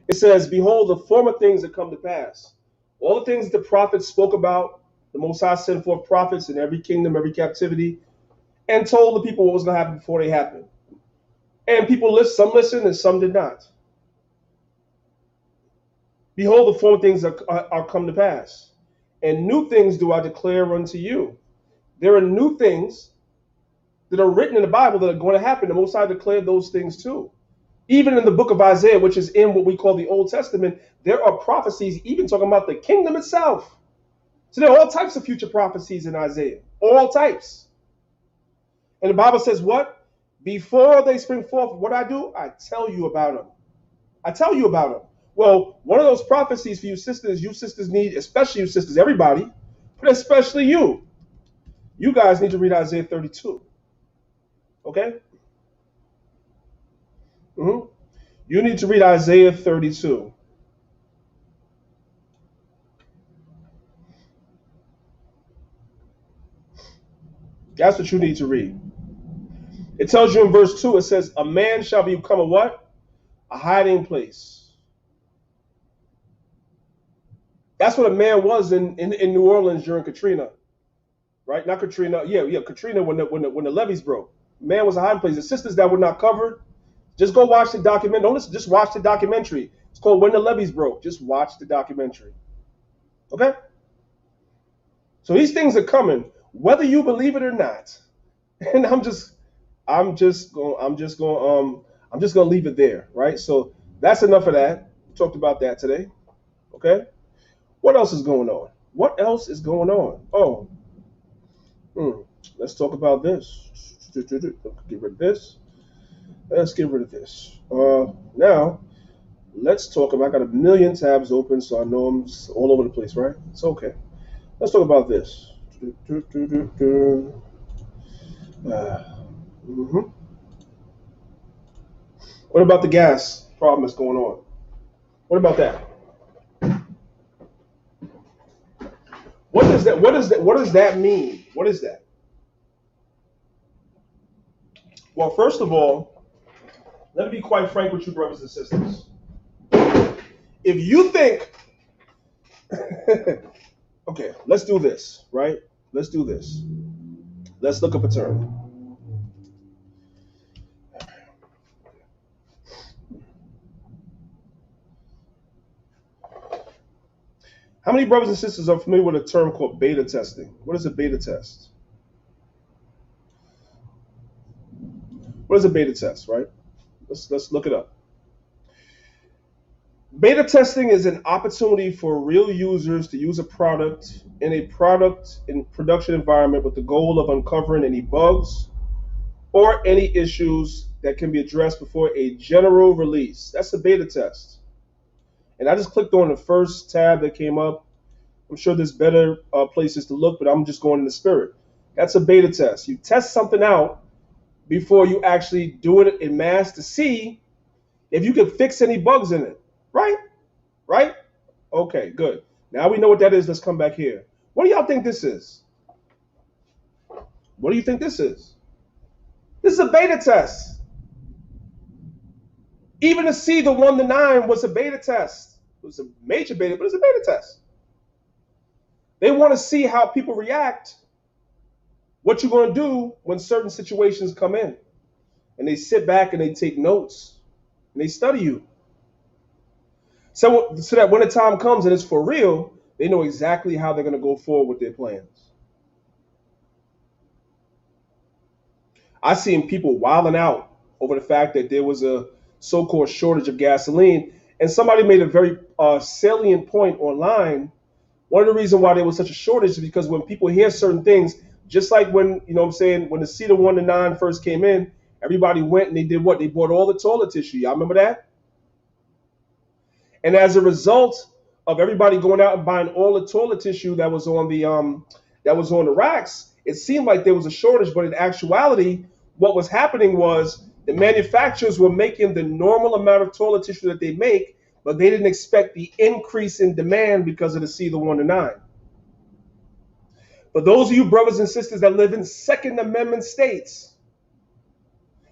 It says, "Behold, the former things that come to pass. All the things that the prophets spoke about, the Most High sent forth prophets in every kingdom, every captivity, and told the people what was going to happen before they happened. And people some listened and some did not. Behold, the former things are come to pass. And new things do I declare unto you." There are new things that are written in the Bible that are going to happen. The Most High declared those things too. Even in the book of Isaiah, which is in what we call the Old Testament, there are prophecies even talking about the kingdom itself. So there are all types of future prophecies in Isaiah, all types. And the Bible says what? Before they spring forth, what I do? I tell you about them. I tell you about them. Well, one of those prophecies for you sisters need, especially you sisters, everybody, but especially you. You guys need to read Isaiah 32. Okay? You need to read Isaiah 32. That's what you need to read. It tells you in verse 2, it says, "A man shall become a what? A hiding place." That's what a man was in New Orleans during Katrina. Right? Not Katrina. Yeah, Katrina when the levees broke. Man was a hiding place. The sisters that were not covered, just go watch the documentary. Don't listen, just watch the documentary. It's called When the Levees Broke. Just watch the documentary. Okay? So these things are coming, whether you believe it or not. And I'm just gonna leave it there, right? So that's enough of that. We talked about that today. Okay? What else is going on? What else is going on? Oh, let's talk about this. Get rid of this. Let's get rid of this. Now, let's talk about. I got a million tabs open, so I know I'm all over the place, right? It's okay. Let's talk about this. What about the gas problem that's going on? What about that? What does that mean? What is that? Well, first of all, let me be quite frank with you, brothers and sisters. If you think, okay, let's do this, right? Let's do this. Let's look up a term. How many brothers and sisters are familiar with a term called beta testing? What is a beta test? What is a beta test, right? Let's look it up. Beta testing is an opportunity for real users to use a product in production environment with the goal of uncovering any bugs or any issues that can be addressed before a general release. That's a beta test. And I just clicked on the first tab that came up. I'm sure there's better places to look, but I'm just going in the spirit. That's a beta test. You test something out before you actually do it in mass to see if you can fix any bugs in it. Right? Right? Okay, good. Now we know what that is. Let's come back here. What do y'all think this is? What do you think this is? This is a beta test. Even to see the 1 to 9 was a beta test. It was a major beta, but it's a beta test. They want to see how people react, what you're going to do when certain situations come in. and they sit back and they take notes and they study you. So that when the time comes and it's for real, they know exactly how they're going to go forward with their plans. I seen people wilding out over the fact that there was a so-called shortage of gasoline, and somebody made a very salient point online. One of the reasons why there was such a shortage is because when people hear certain things, just like when, you know what I'm saying, when the Cedar 1 to 9 first came in, everybody went and they did what? They bought all the toilet tissue. Y'all remember that? And as a result of everybody going out and buying all the toilet tissue that was on the racks, it seemed like there was a shortage, but in actuality, what was happening was the manufacturers were making the normal amount of toilet tissue that they make, but they didn't expect the increase in demand because of the Cedar 1 to 9. For those of you brothers and sisters that live in Second Amendment states,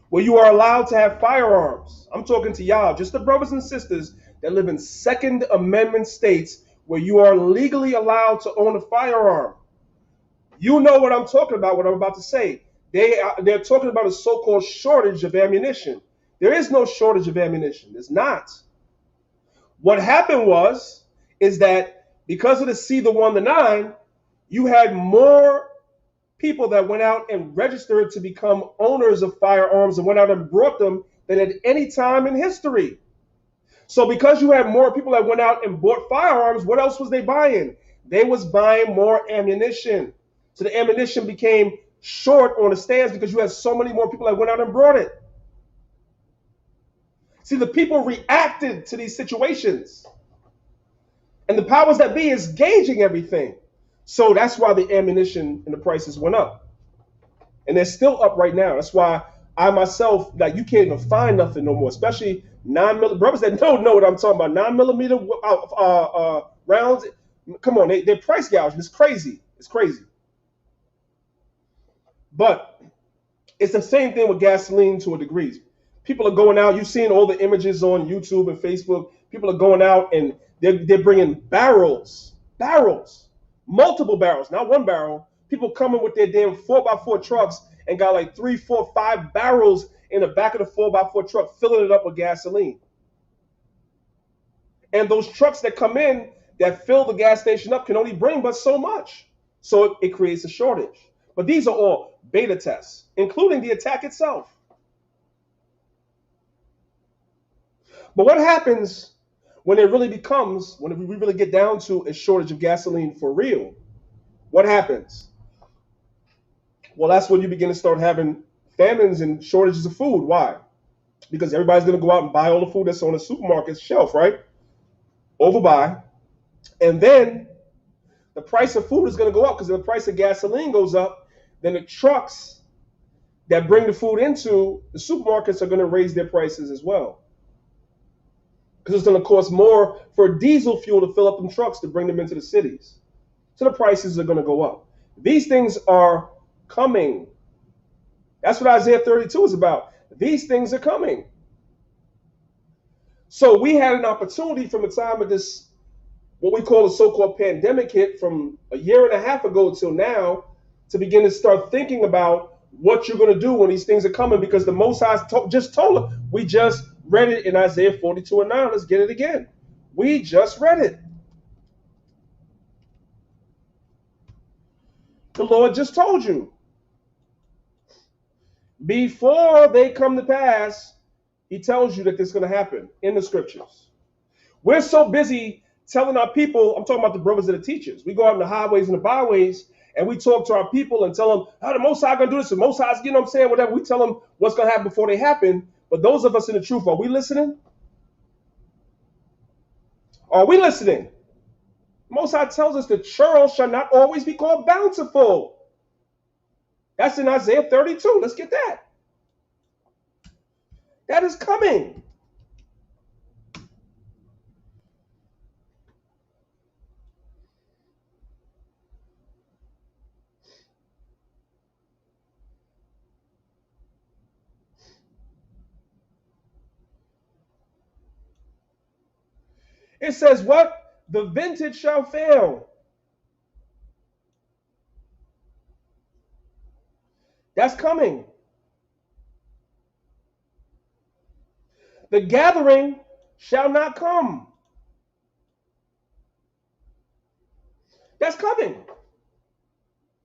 where you are allowed to have firearms, I'm talking to y'all, just the brothers and sisters that live in Second Amendment states where you are legally allowed to own a firearm. You know what I'm talking about, what I'm about to say. They're talking about a so-called shortage of ammunition. There is no shortage of ammunition. There's not. What happened is that because of the Cedar 1 to 9, you had more people that went out and registered to become owners of firearms and went out and brought them than at any time in history. So because you had more people that went out and bought firearms, what else was they buying? They was buying more ammunition. So the ammunition became short on the stands because you had so many more people that went out and brought it. See, the people reacted to these situations. And the powers that be is gauging everything. So that's why the ammunition and the prices went up. And they're still up right now. That's why I myself, like, you can't even find nothing no more, especially 9mm. Brothers that don't know what I'm talking about, 9mm rounds. Come on, they're price gouging. It's crazy. It's crazy. But it's the same thing with gasoline to a degree. People are going out. You've seen all the images on YouTube and Facebook. People are going out and they're bringing barrels, multiple barrels, not one barrel. People coming with their damn 4x4 trucks and got like 3, 4, 5 barrels in the back of the 4x4 truck, filling it up with gasoline. And those trucks that come in that fill the gas station up can only bring but so much. So it creates a shortage. But these are all beta tests, including the attack itself. But what happens when it really becomes, when we really get down to a shortage of gasoline for real? What happens? Well, that's when you begin to start having famines and shortages of food. Why? Because everybody's going to go out and buy all the food that's on the supermarket shelf, right? Overbuy. And then the price of food is going to go up because if the price of gasoline goes up, then the trucks that bring the food into the supermarkets are going to raise their prices as well. Because it's going to cost more for diesel fuel to fill up them trucks to bring them into the cities. So the prices are going to go up. These things are coming. That's what Isaiah 32 is about. These things are coming. So we had an opportunity from the time of this, what we call a so-called pandemic hit from a year and a half ago till now, to begin to start thinking about what you're going to do when these things are coming, because the Most High just told us. We just read it in Isaiah 42 and 9. Let's get it again. We just read it. The Lord just told you. Before they come to pass, he tells you that this is going to happen in the scriptures. We're so busy telling our people, I'm talking about the brothers and the teachers. We go out in the highways and the byways, and we talk to our people and tell them, how the Most High going to do this? The Most High, you know what I'm saying? Whatever. We tell them what's going to happen before they happen. But those of us in the truth, are we listening? Are we listening? Most High tells us the churl shall not always be called bountiful. That's in Isaiah 32. Let's get that. That is coming. It says what? The vintage shall fail. That's coming. The gathering shall not come. That's coming.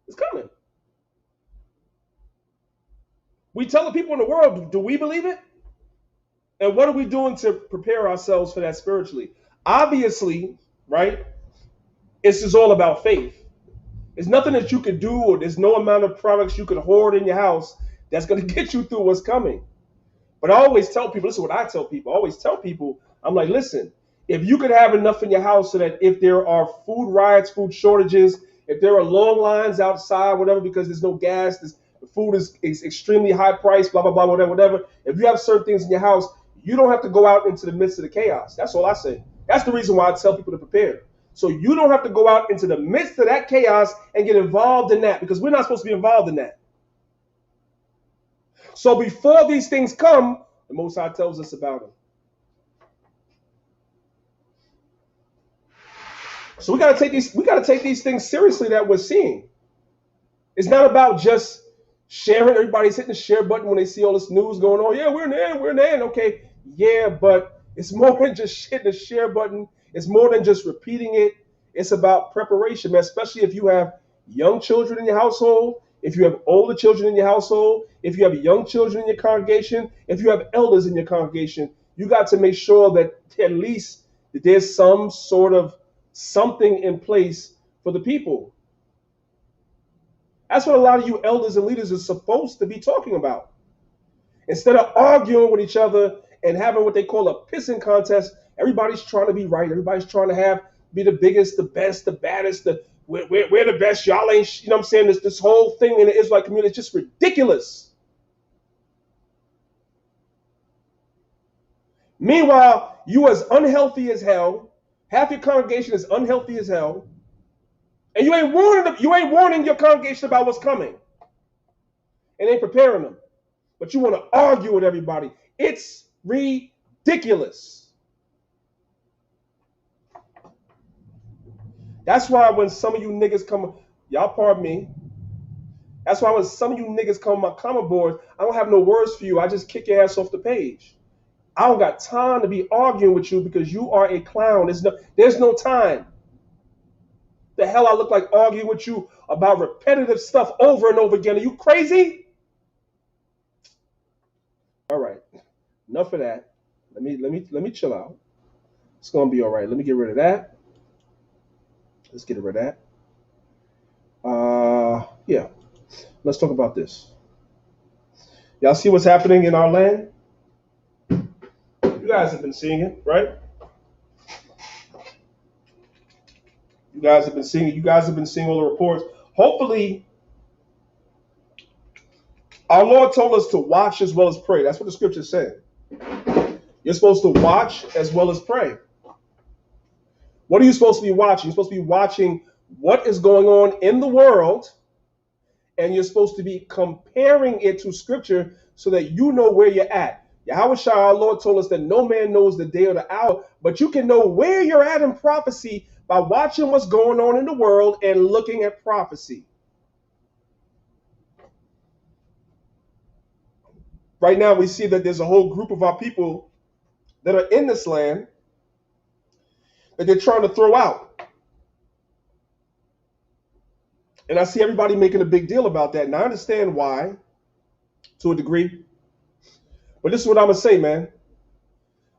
It's coming. We tell the people in the world, do we believe it? And what are we doing to prepare ourselves for that spiritually? Obviously, right? It's just all about faith. There's nothing that you could do, or there's no amount of products you could hoard in your house that's going to get you through what's coming. But I always tell people, this is what I tell people. I always tell people, I'm like, listen, if you could have enough in your house so that if there are food riots, food shortages, if there are long lines outside, whatever, because there's no gas, the food is extremely high priced, blah, blah, blah, whatever. If you have certain things in your house, you don't have to go out into the midst of the chaos. That's all I say. That's the reason why I tell people to prepare. So you don't have to go out into the midst of that chaos and get involved in that, because we're not supposed to be involved in that. So before these things come, the Most High tells us about them. So we gotta take these things seriously that we're seeing. It's not about just sharing. Everybody's hitting the share button when they see all this news going on. Yeah, we're in the end, we're in the end. Okay, yeah, but it's more than just hitting the share button. It's more than just repeating it. It's about preparation, man, especially if you have young children in your household, if you have older children in your household, if you have young children in your congregation, if you have elders in your congregation. You got to make sure that at least that there's some sort of something in place for the people. That's what a lot of you elders and leaders are supposed to be talking about. Instead of arguing with each other and having what they call a pissing contest, everybody's trying to be right. Everybody's trying to be the biggest, the best, the baddest. We're the best. Y'all ain't, you know what I'm saying? This whole thing in the Israelite community is just ridiculous. Meanwhile, you as unhealthy as hell. Half your congregation is unhealthy as hell. And you ain't warning your congregation about what's coming. And ain't preparing them. But you want to argue with everybody. It's ridiculous. That's why when some of you niggas come, y'all pardon me. That's why when some of you niggas come on my comment board, I don't have no words for you. I just kick your ass off the page. I don't got time to be arguing with you because you are a clown. There's no time. The hell I look like arguing with you about repetitive stuff over and over again. Are you crazy? All right. Enough of that. Let me chill out. It's gonna be all right. Let me get rid of that. Let's get rid of that. Yeah. Let's talk about this. Y'all see what's happening in our land? You guys have been seeing it, right? You guys have been seeing it. You guys have been seeing all the reports. Hopefully, our Lord told us to watch as well as pray. That's what the scripture said. You're supposed to watch as well as pray. What are you supposed to be watching? You're supposed to be watching what is going on in the world, and you're supposed to be comparing it to scripture so that you know where you're at. Yahweh Shai, our Lord, told us that no man knows the day or the hour, but you can know where you're at in prophecy by watching what's going on in the world and looking at prophecy. Right now, we see that there's a whole group of our people that are in this land that they're trying to throw out. And I see everybody making a big deal about that. And I understand why, to a degree. But this is what I'm going to say, man.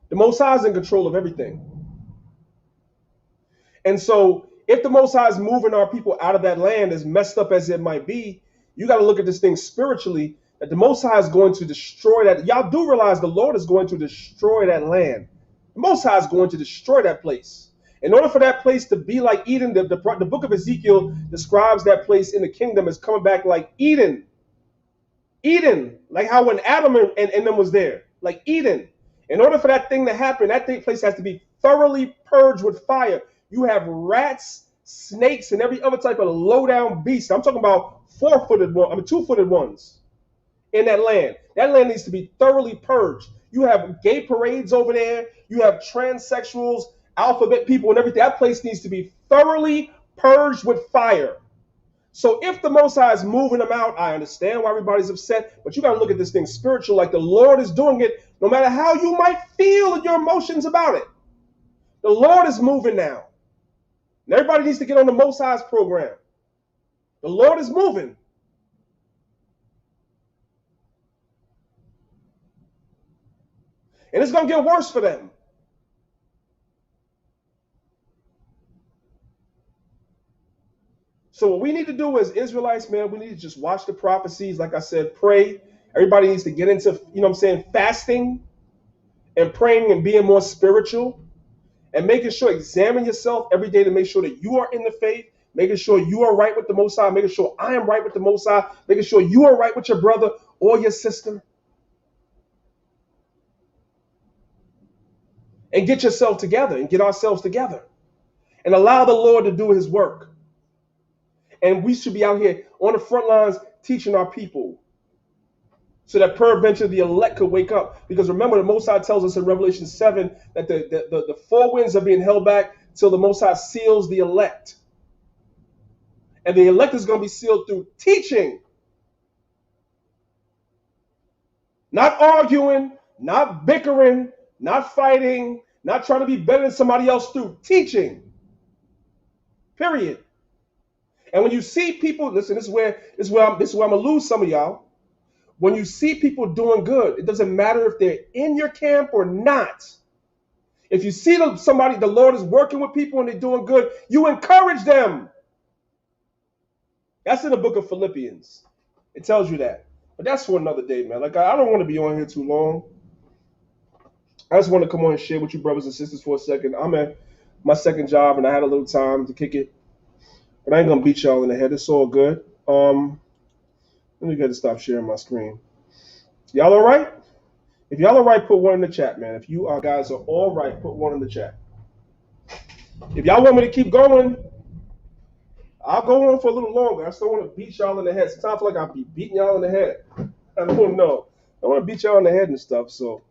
The Most High is in control of everything. And so if the Most High is moving our people out of that land, as messed up as it might be, you got to look at this thing spiritually, that the Most High is going to destroy that. Y'all do realize the Lord is going to destroy that land. The Most High is going to destroy that place. In order for that place to be like Eden, the book of Ezekiel describes that place in the kingdom as coming back like Eden. Eden, like how when Adam and them was there, like Eden. In order for that thing to happen, that place has to be thoroughly purged with fire. You have rats, snakes, and every other type of low-down beast. I'm talking about 2-footed ones in that land. That land needs to be thoroughly purged. You have gay parades over there. You have transsexuals, alphabet people, and everything. That place needs to be thoroughly purged with fire. So if the Most High is moving them out, I understand why everybody's upset, but you got to look at this thing spiritual, like the Lord is doing it No matter how you might feel your emotions about it, the Lord is moving now. And everybody needs to get on the Most High's program. The Lord is moving. And it's going to get worse for them. So what we need to do as Israelites, man, we need to just watch the prophecies. Like I said, pray. Everybody needs to get into, fasting and praying and being more spiritual and making sure, examine yourself every day to make sure that you are in the faith, making sure you are right with the Most High, making sure I am right with the Most High, making sure you are right with your brother or your sister. And get yourself together and get ourselves together and allow the Lord to do his work. And we should be out here on the front lines teaching our people so that peradventure the elect could wake up. Because remember, the Most High tells us in Revelation 7 that the four winds are being held back till the Most High seals the elect. And the elect is going to be sealed through teaching. Not arguing, not bickering, not fighting, not trying to be better than somebody else, through teaching. Period. And when you see people, listen, this is where I'm gonna lose some of y'all. When you see people doing good, it doesn't matter if they're in your camp or not. If you see somebody, the Lord is working with people and they're doing good, you encourage them. That's in the book of Philippians. It tells you that. But that's for another day, man. Like, I don't want to be on here too long. I just want to come on and share with you brothers and sisters for a second. I'm at my second job and I had a little time to kick it. But I ain't going to beat y'all in the head. It's all good. Let me get to stop sharing my screen. Y'all all right? If y'all all right, put one in the chat, man. If you guys are all right, put one in the chat. If y'all want me to keep going, I'll go on for a little longer. I still want to beat y'all in the head. Sometimes I feel like I'll be beating y'all in the head. I don't know. I want to beat y'all in the head and stuff. So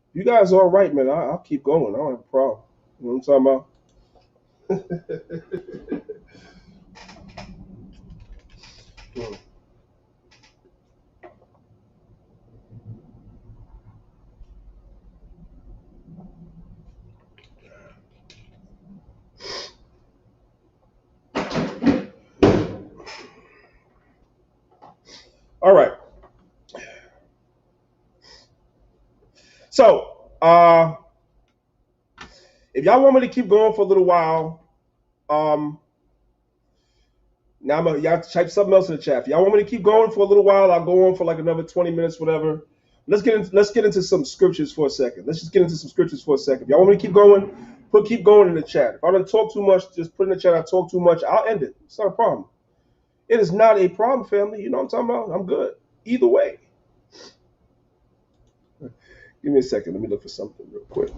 if you guys are all right, man, I'll keep going. I don't have a problem. You know what I'm talking about? All right. So, if y'all want me to keep going for a little while, now y'all type something else in the chat. If y'all want me to keep going for a little while, I'll go on for like another 20 minutes, whatever. Let's get into some scriptures for a second. Let's just get into some scriptures for a second. If y'all want me to keep going, keep going in the chat. If I don't talk too much, just put in the chat. I talk too much, I'll end it. It's not a problem. It is not a problem, family. You know what I'm talking about? I'm good. Either way. Give me a second. Let me look for something real quick.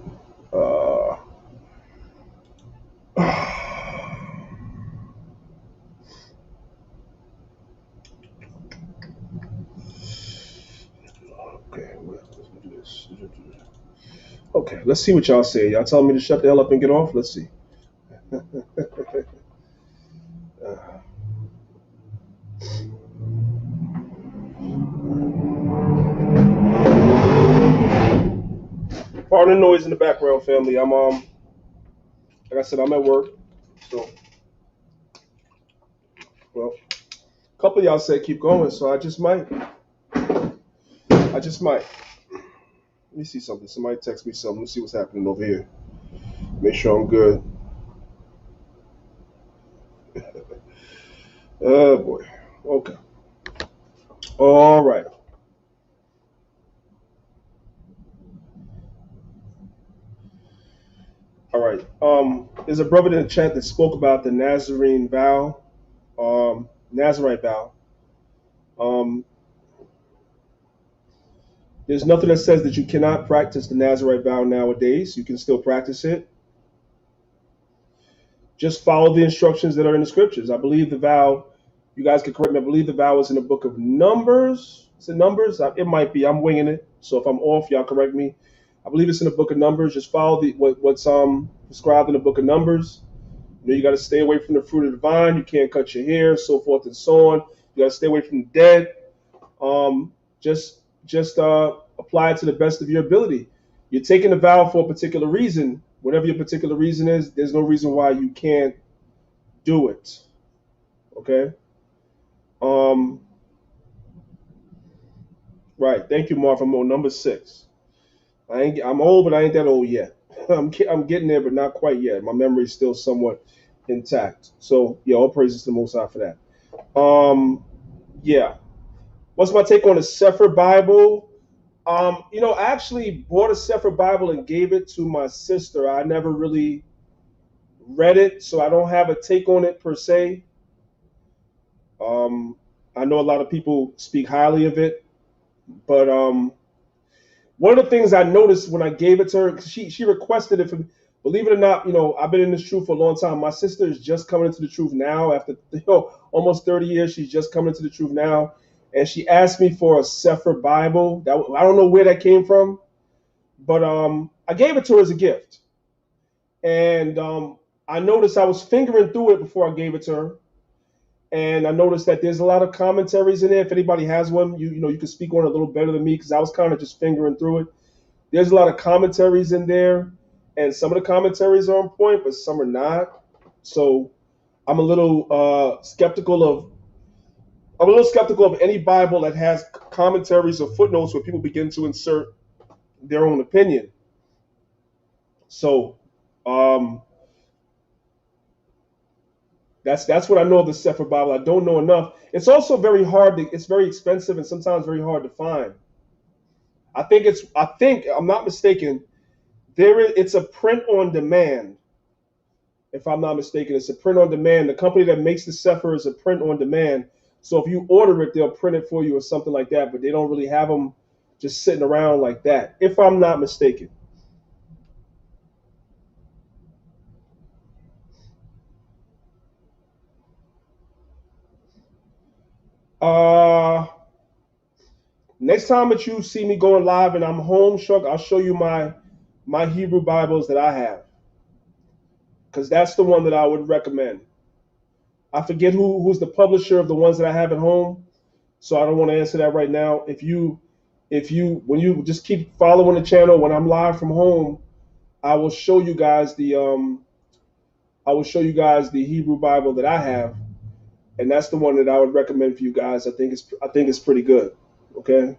Okay, let's do this. Okay, let's see what y'all say. Y'all telling me to shut the hell up and get off? Let's see. Pardon the noise in the background, family. I'm like I said, I'm at work. So, well, a couple of y'all said keep going, so I just might. Let me see something. Somebody text me something. Let's see what's happening over here. Make sure I'm good. Oh boy. Okay. All right. All right. There's a brother in the chat that spoke about the Nazarene vow, Nazarite vow. There's nothing that says that you cannot practice the Nazarite vow nowadays. You can still practice it. Just follow the instructions that are in the scriptures. I believe the vow, you guys can correct me, I believe the vow is in the book of Numbers. Is it Numbers? It might be. I'm winging it. So if I'm off, y'all correct me. I believe it's in the book of Numbers. Just follow what's described in the book of Numbers. You got to stay away from the fruit of the vine. You can't cut your hair, so forth and so on. You got to stay away from the dead. Just apply it to the best of your ability. You're taking a vow for a particular reason. Whatever your particular reason is, there's no reason why you can't do it. Okay. Um. Right. Thank you, Marv. I'm on number 6. I'm old, but I ain't that old yet. I'm getting there, but not quite yet. My memory's still somewhat intact. So yeah, all praises to the Most High for that. Yeah. What's my take on the Sefer Bible? I actually bought a Sefer Bible and gave it to my sister. I never really read it, so I don't have a take on it per se. I know a lot of people speak highly of it, but one of the things I noticed when I gave it to her, 'cause she requested it from, believe it or not, I've been in this truth for a long time. My sister is just coming into the truth now after almost 30 years. She's just coming into the truth now, and she asked me for a Sefer Bible. I don't know where that came from, but I gave it to her as a gift, and I noticed I was fingering through it before I gave it to her, and I noticed that there's a lot of commentaries in there. If anybody has one, you can speak on it a little better than me because I was kind of just fingering through it. There's a lot of commentaries in there, and some of the commentaries are on point, but some are not. So I'm a little skeptical of any Bible that has commentaries or footnotes where people begin to insert their own opinion. So that's what I know of the Sefer Bible. I don't know enough. It's also very hard. It's very expensive and sometimes very hard to find. I think I'm not mistaken. It's a print on demand. If I'm not mistaken, it's a print on demand. The company that makes the Sefer is a print on demand. So if you order it, they'll print it for you or something like that. But they don't really have them just sitting around like that. If I'm not mistaken. Uh, Next time that you see me going live and I'm home, Chuck, I'll show you my Hebrew Bibles that I have, because that's the one that I would recommend. I forget who's the publisher of the ones that I have at home, so I don't want to answer that right now. When you just keep following the channel, when I'm live from home, I will show you guys the Hebrew Bible that I have, and that's the one that I would recommend for you guys. I think it's pretty good. Okay.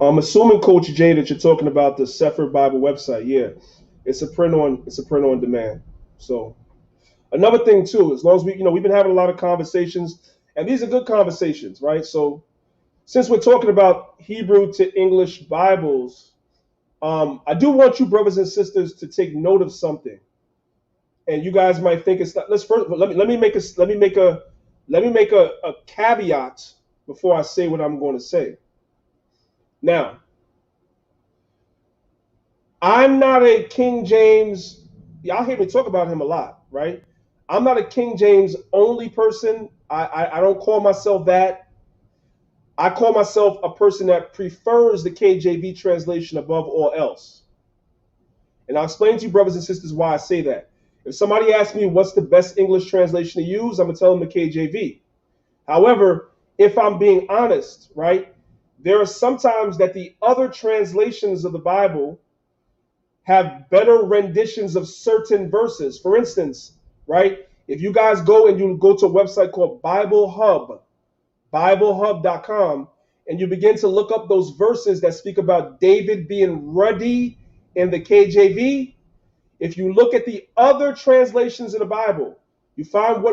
I'm assuming, Coach Jay, that you're talking about the Sefer Bible website. Yeah, it's a print on demand. So another thing too, as long as we've been having a lot of conversations, and these are good conversations, right? So since we're talking about Hebrew to English Bibles, I do want you brothers and sisters to take note of something. And you guys might think it's not. Let me make a caveat before I say what I'm going to say. Now, I'm not a King James. Y'all hear me talk about him a lot, right? I'm not a King James only person. I don't call myself that. I call myself a person that prefers the KJV translation above all else. And I'll explain to you, brothers and sisters, why I say that. If somebody asks me what's the best English translation to use, I'm going to tell them the KJV. However, if I'm being honest, right, there are sometimes that the other translations of the Bible have better renditions of certain verses. For instance, right, if you guys go to a website called Bible Hub, BibleHub.com, and you begin to look up those verses that speak about David being ruddy in the KJV, if you look at the other translations of the Bible, you find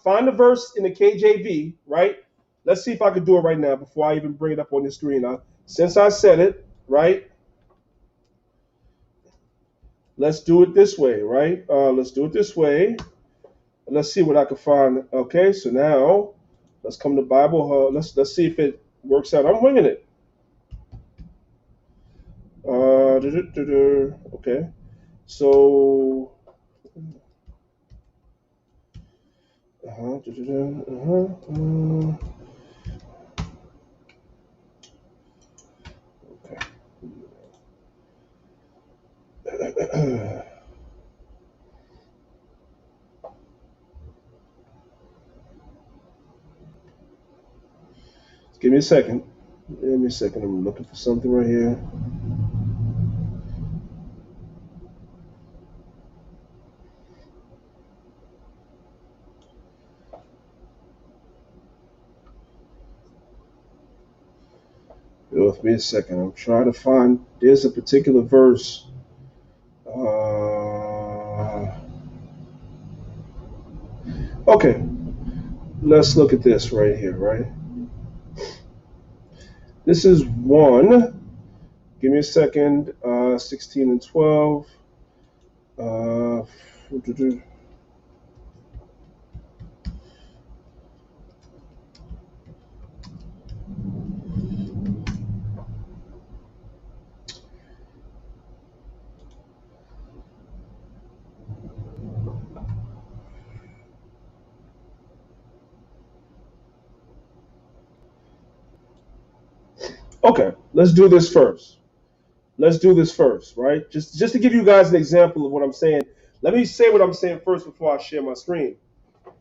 find the verse in the KJV, right? Let's see if I can do it right now before I even bring it up on the screen. Since I said it, right? Let's do it this way, right? Let's do it this way. Let's see what I can find. Okay, so now let's come to Bible Hub. Let's see if it works out. I'm winging it. Okay, so. Okay. Give me a second. Give me a second. I'm looking for something right here. Bear with me a second. I'm trying to find. There's a particular verse. Okay, let's look at this right here, right? This is 1. Give me a second. 16 and 12. Okay, let's do this first. Right? Just to give you guys an example of what I'm saying. Let me say what I'm saying first before I share my screen.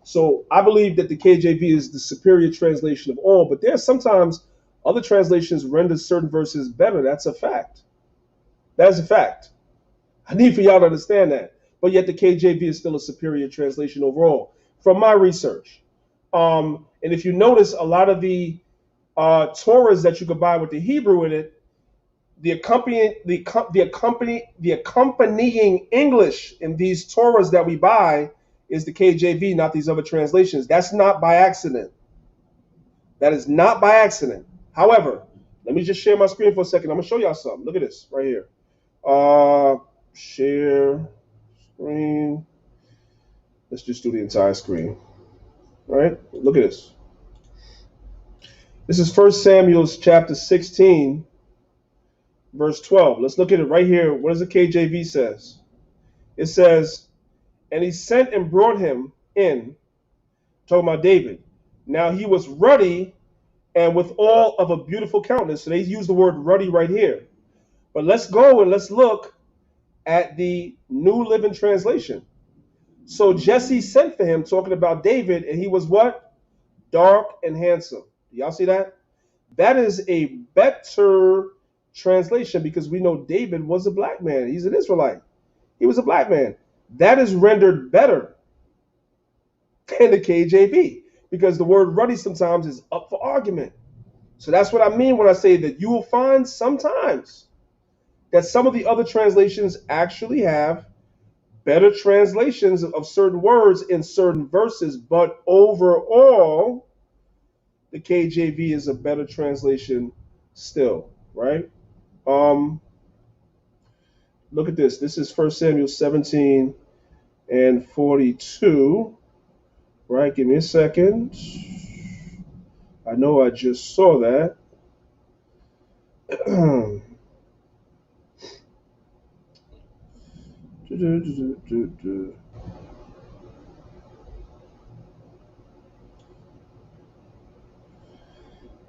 So I believe that the KJV is the superior translation of all, but there's sometimes other translations render certain verses better. That's a fact. That is a fact. I need for y'all to understand that. But yet the KJV is still a superior translation overall, from my research. And if you notice, a lot of the Torahs that you could buy with the Hebrew in it, the accompanying English in these Torahs that we buy is the KJV, not these other translations. That's not by accident. That is not by accident. However, let me just share my screen for a second. I'm gonna show y'all something. Look at this right here. Share screen. Let's just do the entire screen. All right? Look at this. This is 1 Samuel chapter 16, verse 12. Let's look at it right here. What does the KJV says? It says, and he sent and brought him in, talking about David. Now he was ruddy and with all of a beautiful countenance. So they use the word ruddy right here. But let's go and let's look at the New Living Translation. So Jesse sent for him, talking about David, and he was what? Dark and handsome. Do y'all see that? That is a better translation because we know David was a black man. He's an Israelite. He was a black man. That is rendered better than the KJV because the word ruddy sometimes is up for argument. So that's what I mean when I say that you will find sometimes that some of the other translations actually have better translations of certain words in certain verses, but overall, the KJV is a better translation still, right? Look at this. This is 1 Samuel 17 and 42, right? Give me a second. I know I just saw that.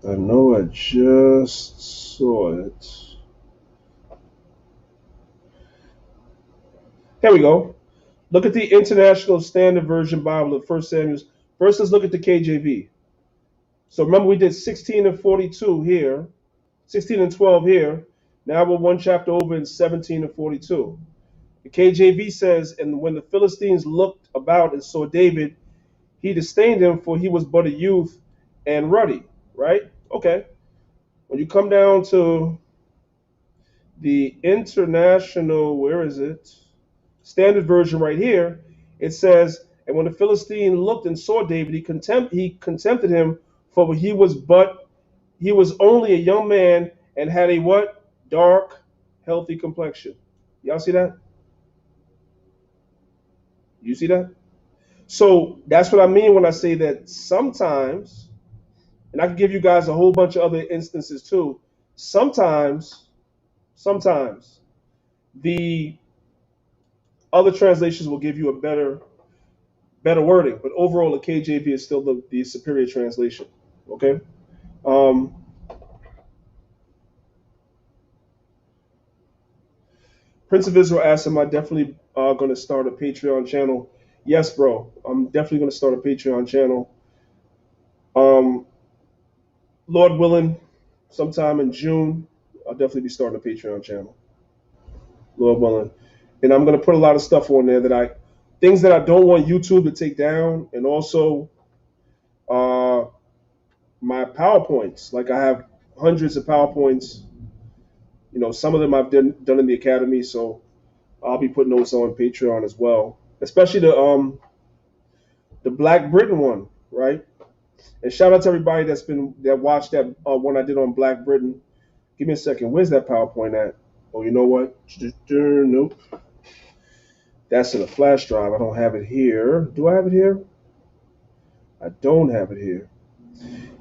I know I just saw it. Here we go. Look at the International Standard Version Bible of 1 Samuel. First, let's look at the KJV. So remember, we did 16 and 42 here, 16 and 12 here. Now we're one chapter over in 17 and 42. The KJV says, and when the Philistines looked about and saw David, he disdained him, for he was but a youth and ruddy. Right? Okay. When you come down to the International, where is it? Standard Version right here, it says, and when the Philistine looked and saw David, he contempted him, for he was only a young man and had a what? Dark, healthy complexion. Y'all see that? You see that? So that's what I mean when I say that sometimes, and I can give you guys a whole bunch of other instances too, sometimes the other translations will give you a better wording, but overall the KJV is still the superior translation. Okay. Prince of Israel asked, am I definitely going to start a Patreon channel? Yes, bro. I'm definitely going to start a Patreon channel. Lord willing, sometime in June, I'll definitely be starting a Patreon channel. Lord willing. And I'm gonna put a lot of stuff on there things that I don't want YouTube to take down, and also uh, my PowerPoints. Like I have hundreds of PowerPoints. Some of them I've done in the academy, so I'll be putting those on Patreon as well. Especially the Black Britain one, right? And shout out to everybody that watched that one I did on Black Britain. Give me a second. Where's that PowerPoint at? Oh, you know what? Nope. That's in a flash drive. I don't have it here. Do I have it here? I don't have it here.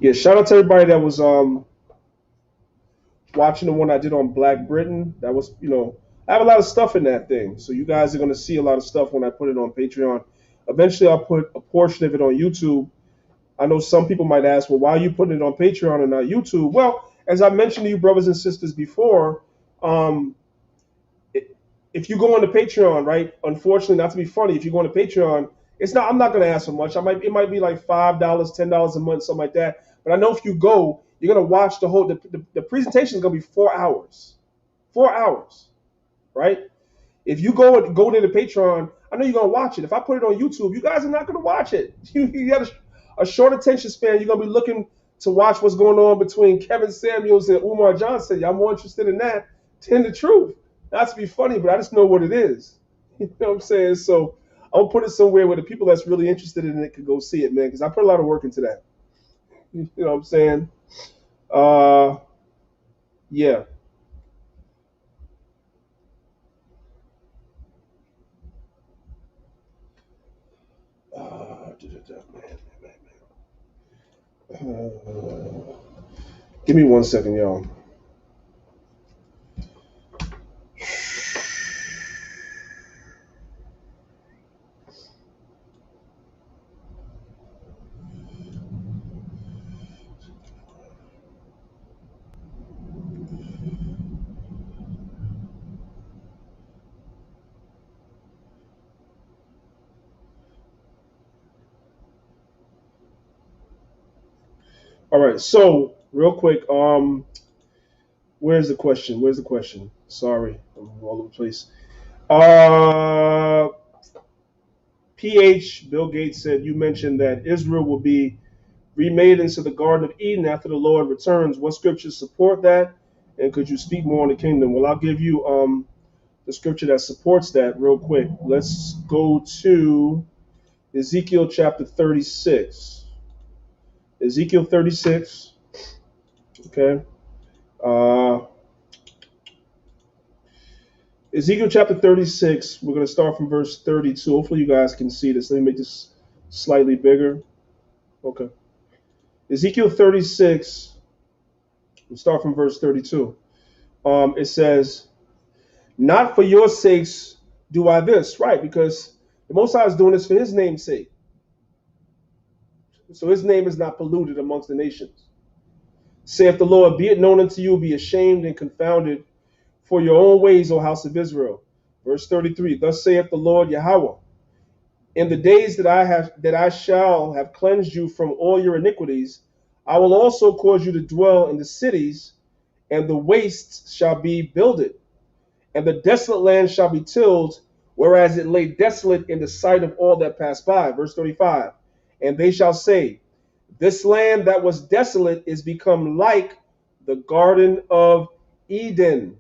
Yeah, shout out to everybody that was watching the one I did on Black Britain. That was, I have a lot of stuff in that thing. So you guys are going to see a lot of stuff when I put it on Patreon. Eventually, I'll put a portion of it on YouTube. I know some people might ask, well, why are you putting it on Patreon and not YouTube? Well, as I mentioned to you, brothers and sisters, before, if you go on the Patreon, right? Unfortunately, not to be funny, if you go on the Patreon, I'm not going to ask for much. It might be like $5, $10 a month, something like that. But I know if you go, you're going to watch the presentation is going to be 4 hours. 4 hours, right? If you go to the Patreon, I know you're going to watch it. If I put it on YouTube, you guys are not going to watch it. You got a short attention span. You're going to be looking to watch what's going on between Kevin Samuels and Umar Johnson. Y'all more interested in that than the truth. Not to be funny, but I just know what it is. You know what I'm saying? So I'll put it somewhere where the people that's really interested in it could go see it, man, because I put a lot of work into that. You know what I'm saying? Yeah. Give me 1 second, y'all. All right, so real quick, where's the question? Sorry, I'm all over the place. PH, Bill Gates said, you mentioned that Israel will be remade into the Garden of Eden after the Lord returns. What scriptures support that? And could you speak more on the kingdom? Well, I'll give you the scripture that supports that real quick. Let's go to Ezekiel chapter 36. Ezekiel 36. Okay. Ezekiel chapter 36, we're going to start from verse 32. Hopefully you guys can see this. Let me make this slightly bigger. Okay. Ezekiel 36, we'll start from verse 32. It says, not for your sakes do I this, right? Because the Most High is doing this for his name's sake. So his name is not polluted amongst the nations. Saith the Lord, be it known unto you, be ashamed and confounded for your own ways, O house of Israel. Verse 33, thus saith the Lord Yahweh, in the days that I shall have cleansed you from all your iniquities, I will also cause you to dwell in the cities, and the wastes shall be builded, and the desolate land shall be tilled, whereas it lay desolate in the sight of all that pass by. Verse 35, and they shall say, this land that was desolate is become like the Garden of Eden.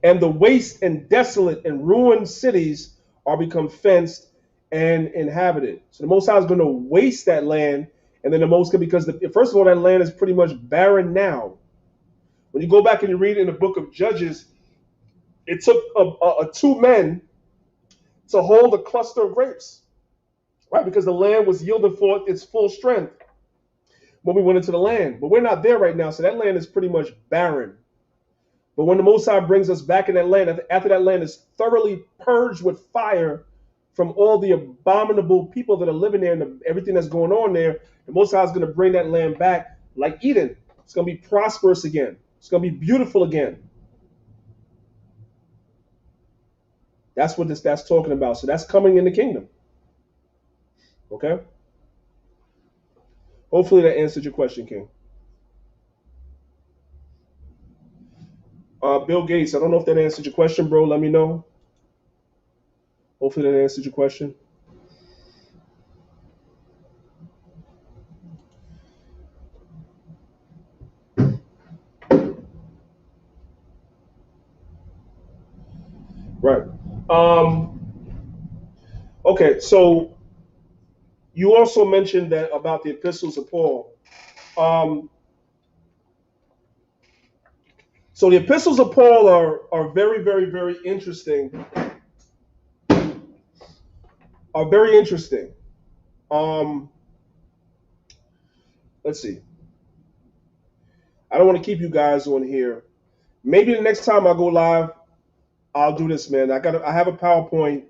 And the waste and desolate and ruined cities are become fenced and inhabited. So the Most High is going to waste that land, and then because first of all, that land is pretty much barren now. When you go back and you read in the book of Judges, it took two men to hold a cluster of grapes, right? Because the land was yielding forth its full strength when we went into the land. But we're not there right now, so that land is pretty much barren. But when the Most High brings us back in that land, after that land is thoroughly purged with fire from all the abominable people that are living there and everything that's going on there, the Most High is going to bring that land back like Eden. It's going to be prosperous again. It's going to be beautiful again. That's what that's talking about. So that's coming in the kingdom. Okay? Hopefully that answered your question, King. Bill Gates, I don't know if that answered your question, bro. Let me know. Hopefully that answered your question. Right. Okay, so you also mentioned that about the epistles of Paul. So the epistles of Paul are very, very, very interesting. Are very interesting. Let's see. I don't want to keep you guys on here. Maybe the next time I go live, I'll do this, man. I have a PowerPoint.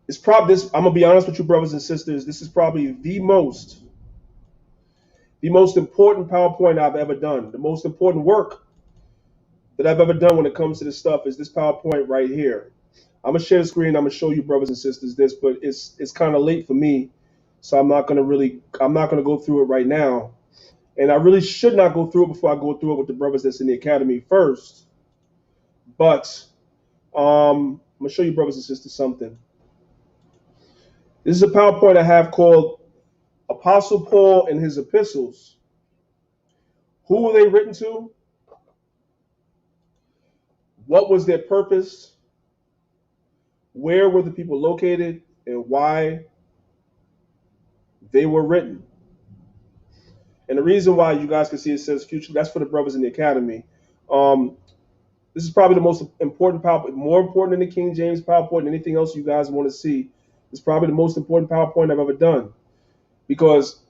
It's probably this. I'm gonna be honest with you, brothers and sisters. This is probably the most important PowerPoint I've ever done. The most important work that I've ever done when it comes to this stuff is this PowerPoint right here. I'm gonna share the screen. I'm gonna show you, brothers and sisters, this, but it's kind of late for me, so I'm not gonna go through it right now. And I really should not go through it before I go through it with the brothers that's in the academy first. But I'm gonna show you, brothers and sisters, something. This is a PowerPoint I have called Apostle Paul and His Epistles. Who were they written to? What was their purpose? Where were the people located? And why they were written? And the reason why you guys can see it says future, that's for the brothers in the academy. This is probably the most important PowerPoint, more important than the King James PowerPoint and anything else you guys want to see. It's probably the most important PowerPoint I've ever done, because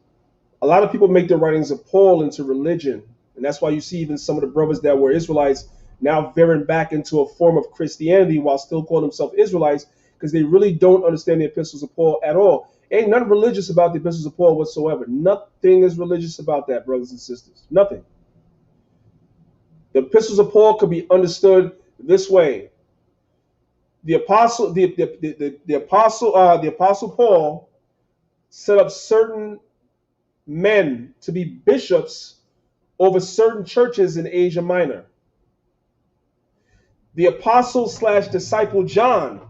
a lot of people make the writings of Paul into religion. And that's why you see even some of the brothers that were Israelites now veering back into a form of Christianity while still calling themselves Israelites, because they really don't understand the epistles of Paul at all. Ain't nothing religious about the epistles of Paul whatsoever. Nothing is religious about that, brothers and sisters. Nothing. The epistles of Paul could be understood this way. The apostle Paul set up certain men to be bishops over certain churches in Asia Minor. The apostle/disciple John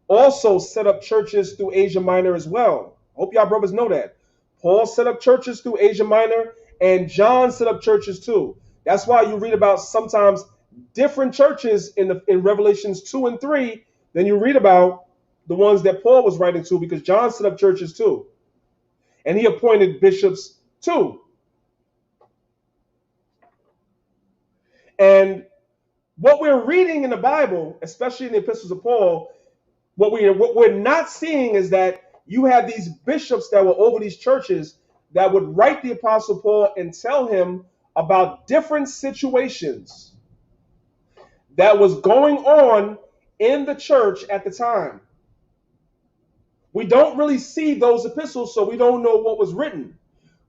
also set up churches through Asia Minor as well. Hope y'all brothers know that. Paul set up churches through Asia Minor, and John set up churches too. That's why you read about sometimes different churches in Revelations 2 and 3 than you read about the ones that Paul was writing to, because John set up churches too. And he appointed bishops too. And what we're reading in the Bible, especially in the epistles of Paul, what we're not seeing is that you had these bishops that were over these churches that would write the apostle Paul and tell him about different situations that was going on in the church at the time. We don't really see those epistles, so we don't know what was written.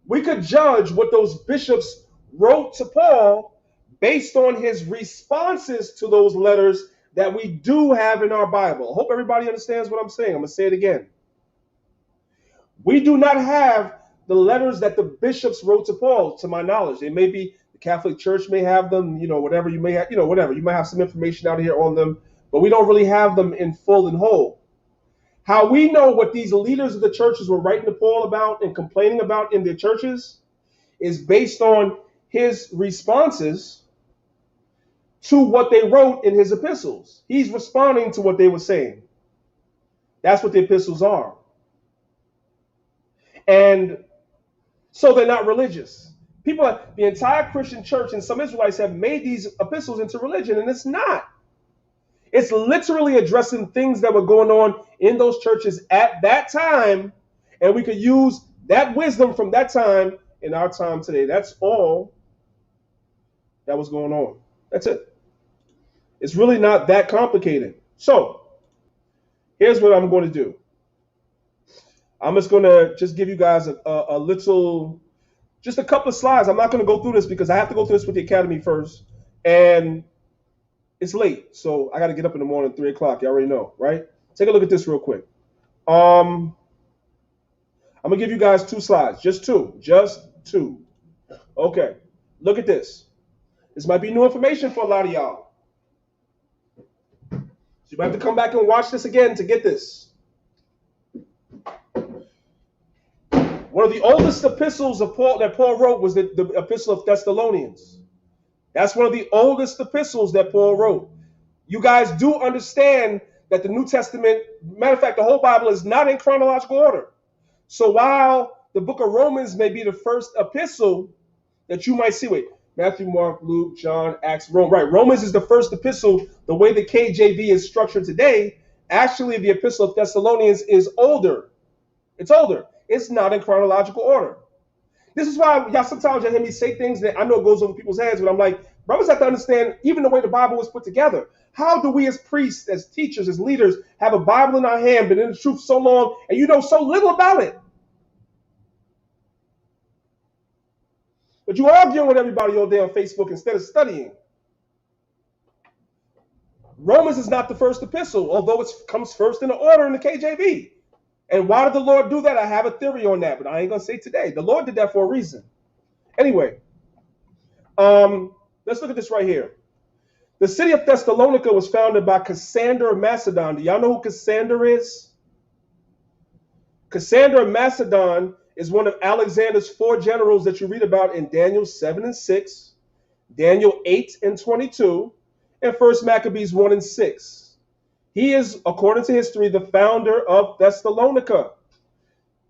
We could judge what those bishops wrote to Paul based on his responses to those letters that we do have in our Bible. I hope everybody understands what I'm saying. I'm going to say it again. We do not have the letters that the bishops wrote to Paul, to my knowledge. They may be, the Catholic Church may have them, whatever you may have, whatever. You might have some information out here on them, but we don't really have them in full and whole. How we know what these leaders of the churches were writing to Paul about and complaining about in their churches is based on his responses to what they wrote in his epistles. He's responding to what they were saying. That's what the epistles are. And so they're not religious. The entire Christian church and some Israelites have made these epistles into religion, and it's not. It's literally addressing things that were going on in those churches at that time, and we could use that wisdom from that time in our time today. That's all that was going on. That's it. It's really not that complicated. So here's what I'm going to do. I'm just going to give you guys a little, just a couple of slides. I'm not going to go through this because I have to go through this with the academy first. And it's late, so I got to get up in the morning at 3 o'clock. You already know, right? Take a look at this real quick. I'm going to give you guys 2 slides. Just two. Just two. Okay. Look at this. This might be new information for a lot of y'all. So you might have to come back and watch this again to get this. One of the oldest epistles of Paul that Paul wrote was the Epistle of Thessalonians. That's one of the oldest epistles that Paul wrote. You guys do understand that the New Testament, matter of fact, the whole Bible is not in chronological order. So while the book of Romans may be the first epistle that you might see, wait, Matthew, Mark, Luke, John, Acts, Rome, right? Romans is the first epistle. The way the KJV is structured today, actually the Epistle of Thessalonians is older. It's older. It's not in chronological order. This is why y'all sometimes you hear me say things that I know it goes over people's heads, but I'm like, brothers have to understand even the way the Bible was put together. How do we as priests, as teachers, as leaders have a Bible in our hand, been in the truth so long, and you know so little about it? But you arguing with everybody all day on Facebook instead of studying. Romans is not the first epistle, although it comes first in the order in the KJV. And why did the Lord do that? I have a theory on that, but I ain't going to say today. The Lord did that for a reason. Anyway, let's look at this right here. The city of Thessalonica was founded by Cassander of Macedon. Do y'all know who Cassander is? Cassander of Macedon is one of Alexander's 4 generals that you read about in Daniel 7 and 6, Daniel 8 and 22, and 1 Maccabees 1 and 6. He is, according to history, the founder of Thessalonica.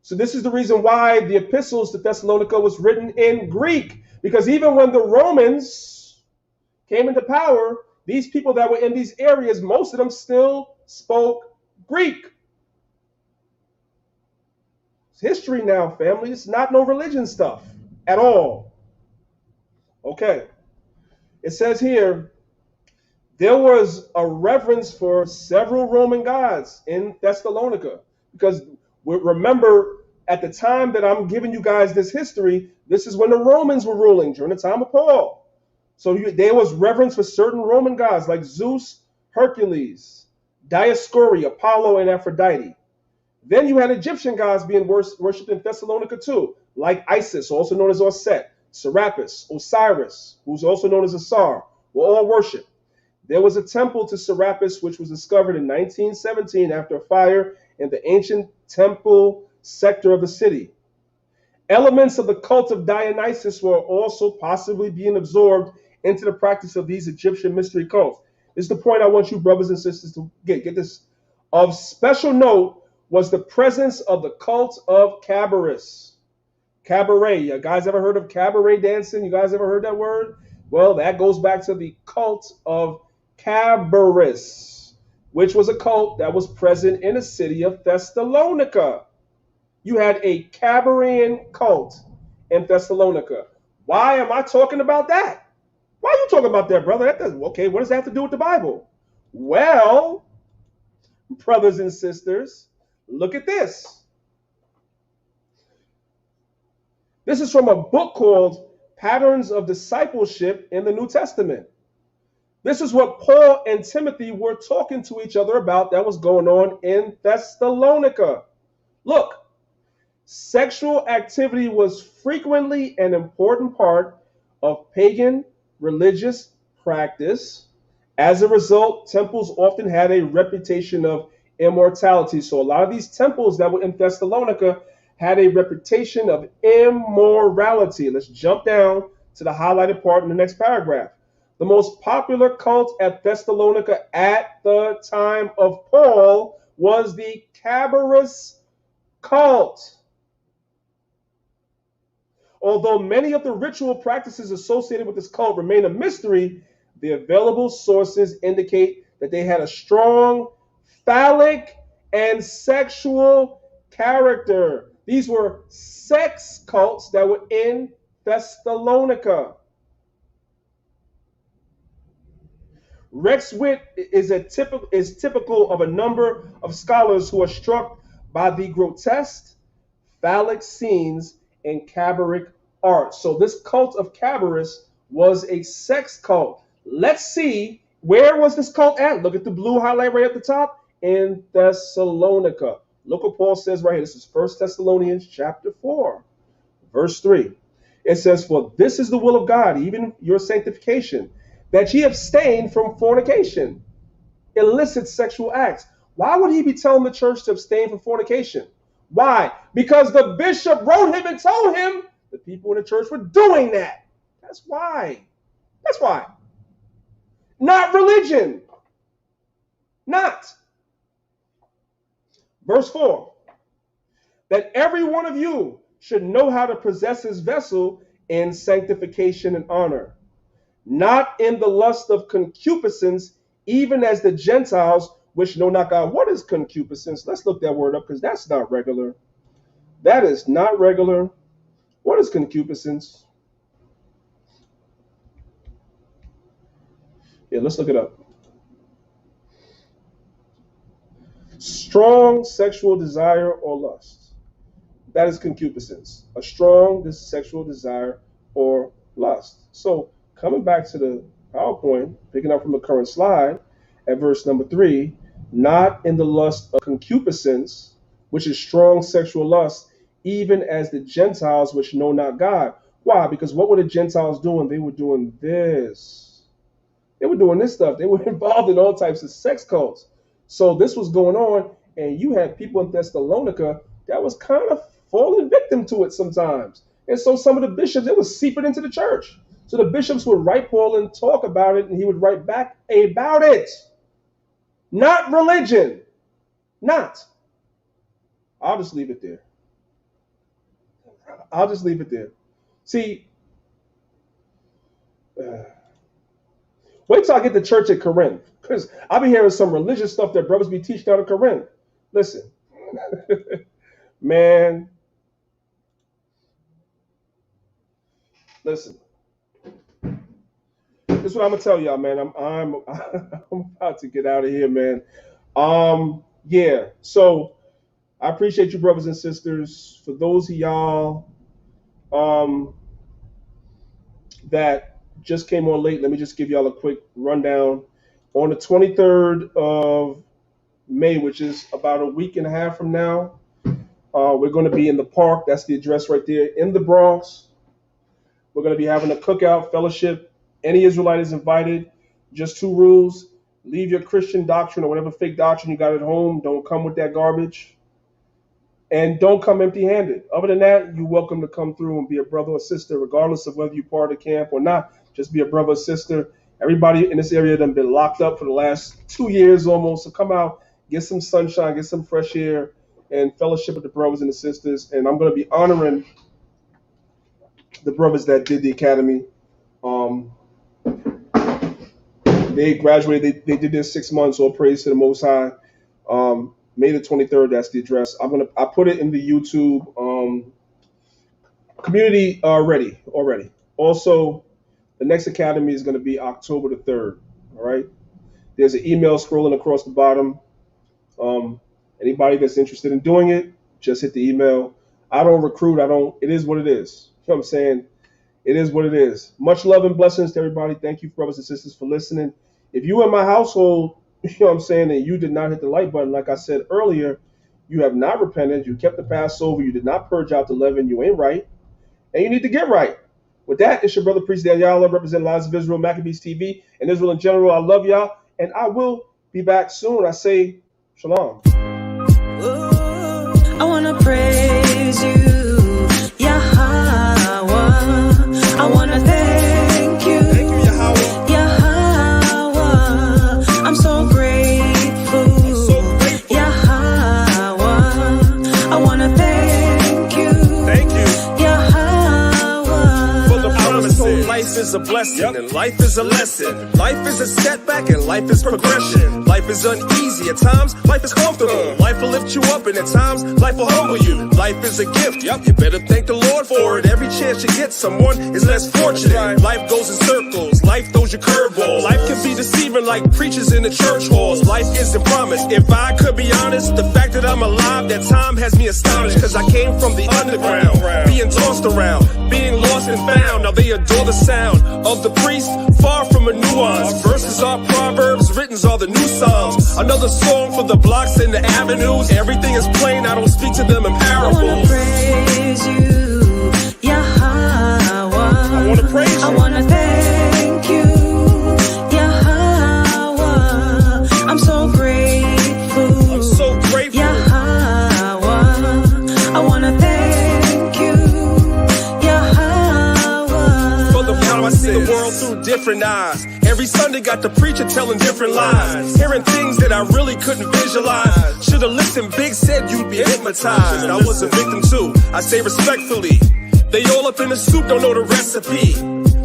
So this is the reason why the epistles to Thessalonica was written in Greek. Because even when the Romans came into power, these people that were in these areas, most of them still spoke Greek. It's history now, family. It's not no religion stuff at all. Okay. It says here, there was a reverence for several Roman gods in Thessalonica. Because remember, at the time that I'm giving you guys this history, this is when the Romans were ruling during the time of Paul. So there was reverence for certain Roman gods like Zeus, Hercules, Dioscuri, Apollo, and Aphrodite. Then you had Egyptian gods being worshipped in Thessalonica too, like Isis, also known as Osset, Serapis, Osiris, who's also known as Asar, were all worshipped. There was a temple to Serapis which was discovered in 1917 after a fire in the ancient temple sector of the city. Elements of the cult of Dionysus were also possibly being absorbed into the practice of these Egyptian mystery cults. This is the point I want you brothers and sisters to get this. Of special note was the presence of the cult of Cabaret. Cabaret. You guys ever heard of cabaret dancing? You guys ever heard that word? Well, that goes back to the cult of Cabaret, which was a cult that was present in the city of Thessalonica. You had a Cabarean cult in Thessalonica. Why am I talking about that? Why are you talking about that, brother? Okay, what does that have to do with the Bible? Well, brothers and sisters, look at this. This is from a book called Patterns of Discipleship in the New Testament. This is what Paul and Timothy were talking to each other about that was going on in Thessalonica. Look, sexual activity was frequently an important part of pagan religious practice. As a result, temples often had a reputation of immortality. So a lot of these temples that were in Thessalonica had a reputation of immorality. Let's jump down to the highlighted part in the next paragraph. The most popular cult at Thessalonica at the time of Paul was the Cabaret cult. Although many of the ritual practices associated with this cult remain a mystery, the available sources indicate that they had a strong phallic and sexual character. These were sex cults that were in Thessalonica. Rex Witt is typical of a number of scholars who are struck by the grotesque phallic scenes in cabaret art. So this cult of Cabaret was a sex cult. Let's see, where was this cult at? Look at the blue highlight right at the top. In Thessalonica. Look what Paul says right here. This is 1 Thessalonians chapter 4, verse 3. It says, for this is the will of God, even your sanctification, that ye abstain from fornication, illicit sexual acts. Why would he be telling the church to abstain from fornication? Why? Because the bishop wrote him and told him the people in the church were doing that. That's why. That's why. Not religion. Not. Verse 4. That every one of you should know how to possess his vessel in sanctification and honor, not in the lust of concupiscence, even as the Gentiles which know not God. What is concupiscence? Let's look that word up, because that's not regular. That is not regular. What is concupiscence? Yeah, let's look it up. Strong sexual desire or lust. That is concupiscence. A strong sexual desire or lust. So coming back to the PowerPoint, picking up from the current slide at verse number 3, not in the lust of concupiscence, which is strong sexual lust, even as the Gentiles which know not God. Why? Because what were the Gentiles doing? They were doing this. They were doing this stuff. They were involved in all types of sex cults. So this was going on, and you had people in Thessalonica that was kind of falling victim to it sometimes. And so some of the bishops, it was seeping into the church. So the bishops would write Paul and talk about it, and he would write back about it. Not religion. Not. I'll just leave it there. I'll just leave it there. See, wait till I get to church at Corinth, because I've been hearing some religious stuff that brothers be teaching out of Corinth. Listen, man, listen. This is what I'm gonna tell y'all, man. I'm about to get out of here, man. Yeah. So I appreciate you, brothers and sisters. For those of y'all that just came on late, let me just give y'all a quick rundown. On the 23rd of May, which is about a week and a half from now, we're going to be in the park. That's the address right there in the Bronx. We're going to be having a cookout fellowship. Any Israelite is invited. Just 2 rules. Leave your Christian doctrine or whatever fake doctrine you got at home. Don't come with that garbage. And don't come empty-handed. Other than that, you're welcome to come through and be a brother or sister, regardless of whether you're part of the camp or not. Just be a brother or sister. Everybody in this area has been locked up for the last 2 years almost. So come out, get some sunshine, get some fresh air, and fellowship with the brothers and the sisters. And I'm going to be honoring the brothers that did the academy. They graduated. They did their 6 months. All praise to the Most High. May the 23rd. That's the address. I put it in the YouTube community already. Also, the next academy is going to be October the 3rd. All right. There's an email scrolling across the bottom. Anybody that's interested in doing it, just hit the email. I don't recruit. It is what it is. You know what I'm saying? It is what it is. Much love and blessings to everybody. Thank you, brothers and sisters, for listening. If you in my household, you know what I'm saying, and you did not hit the like button, like I said earlier, you have not repented. You kept the Passover. You did not purge out the leaven. You ain't right. And you need to get right. With that, it's your brother, Priest Danyaahla, representing Lives of Israel, Maccabeestv, and Israel in general. I love y'all, and I will be back soon. I say shalom. I want to praise you, Yahweh. I want to thank you, Yahweh. I'm so grateful, Yahweh. I want to thank you, Yahweh. For the promises. Life is a blessing, and life is a lesson. Life is a setback, and life is progression. Life is uneasy at times, life is comfortable. Life will lift you up, and at times, life will humble you. Life is a gift, you better thank the Lord for it. Every chance you get, someone is less fortunate. Life goes in circles, life throws you curveballs. Life can be deceiving like preachers in the church halls. Life isn't promised. If I could be honest, the fact that I'm alive, that time has me astonished. Cause I came from the underground, being tossed around, being lost and found. Now they adore the sound of the priest, far from a nuance. Verses are proverbs, written's are the new songs. Another song for the blocks and the avenues. Everything is plain, speak to them in I wanna parables. praise you, Yahweh. I wanna praise you. I wanna thank you, Yahweh. I'm so grateful. I'm so grateful. Yahweh. I wanna thank you, Yahweh. For the power, I see the world through different eyes. Every Sunday got the preacher telling different lies, hearing things that I really couldn't visualize. Should've listened, Big said you'd be hypnotized. I was a victim too, I say respectfully. They all up in the soup, don't know the recipe.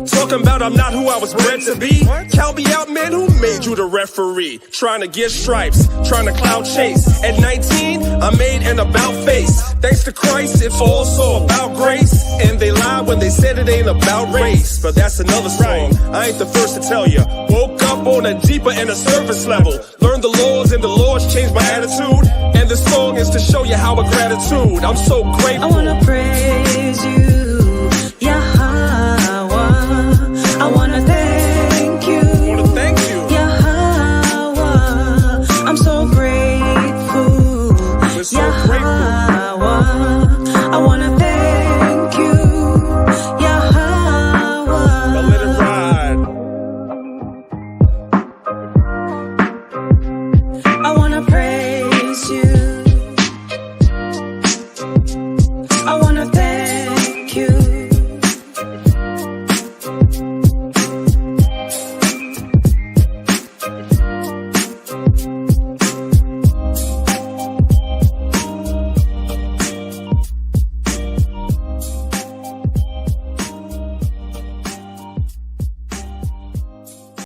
Talking about I'm not who I was bred to be. Count me out, man, who made you the referee? Trying to get stripes, trying to cloud chase. At 19, I made an about face. Thanks to Christ, it's also about grace. And they lied when they said it ain't about race. But that's another song, I ain't the first to tell ya. Woke up on a deeper and a surface level. Learned the laws and the Lord's changed my attitude. And the song is to show you how a gratitude. I'm so grateful. I wanna praise you,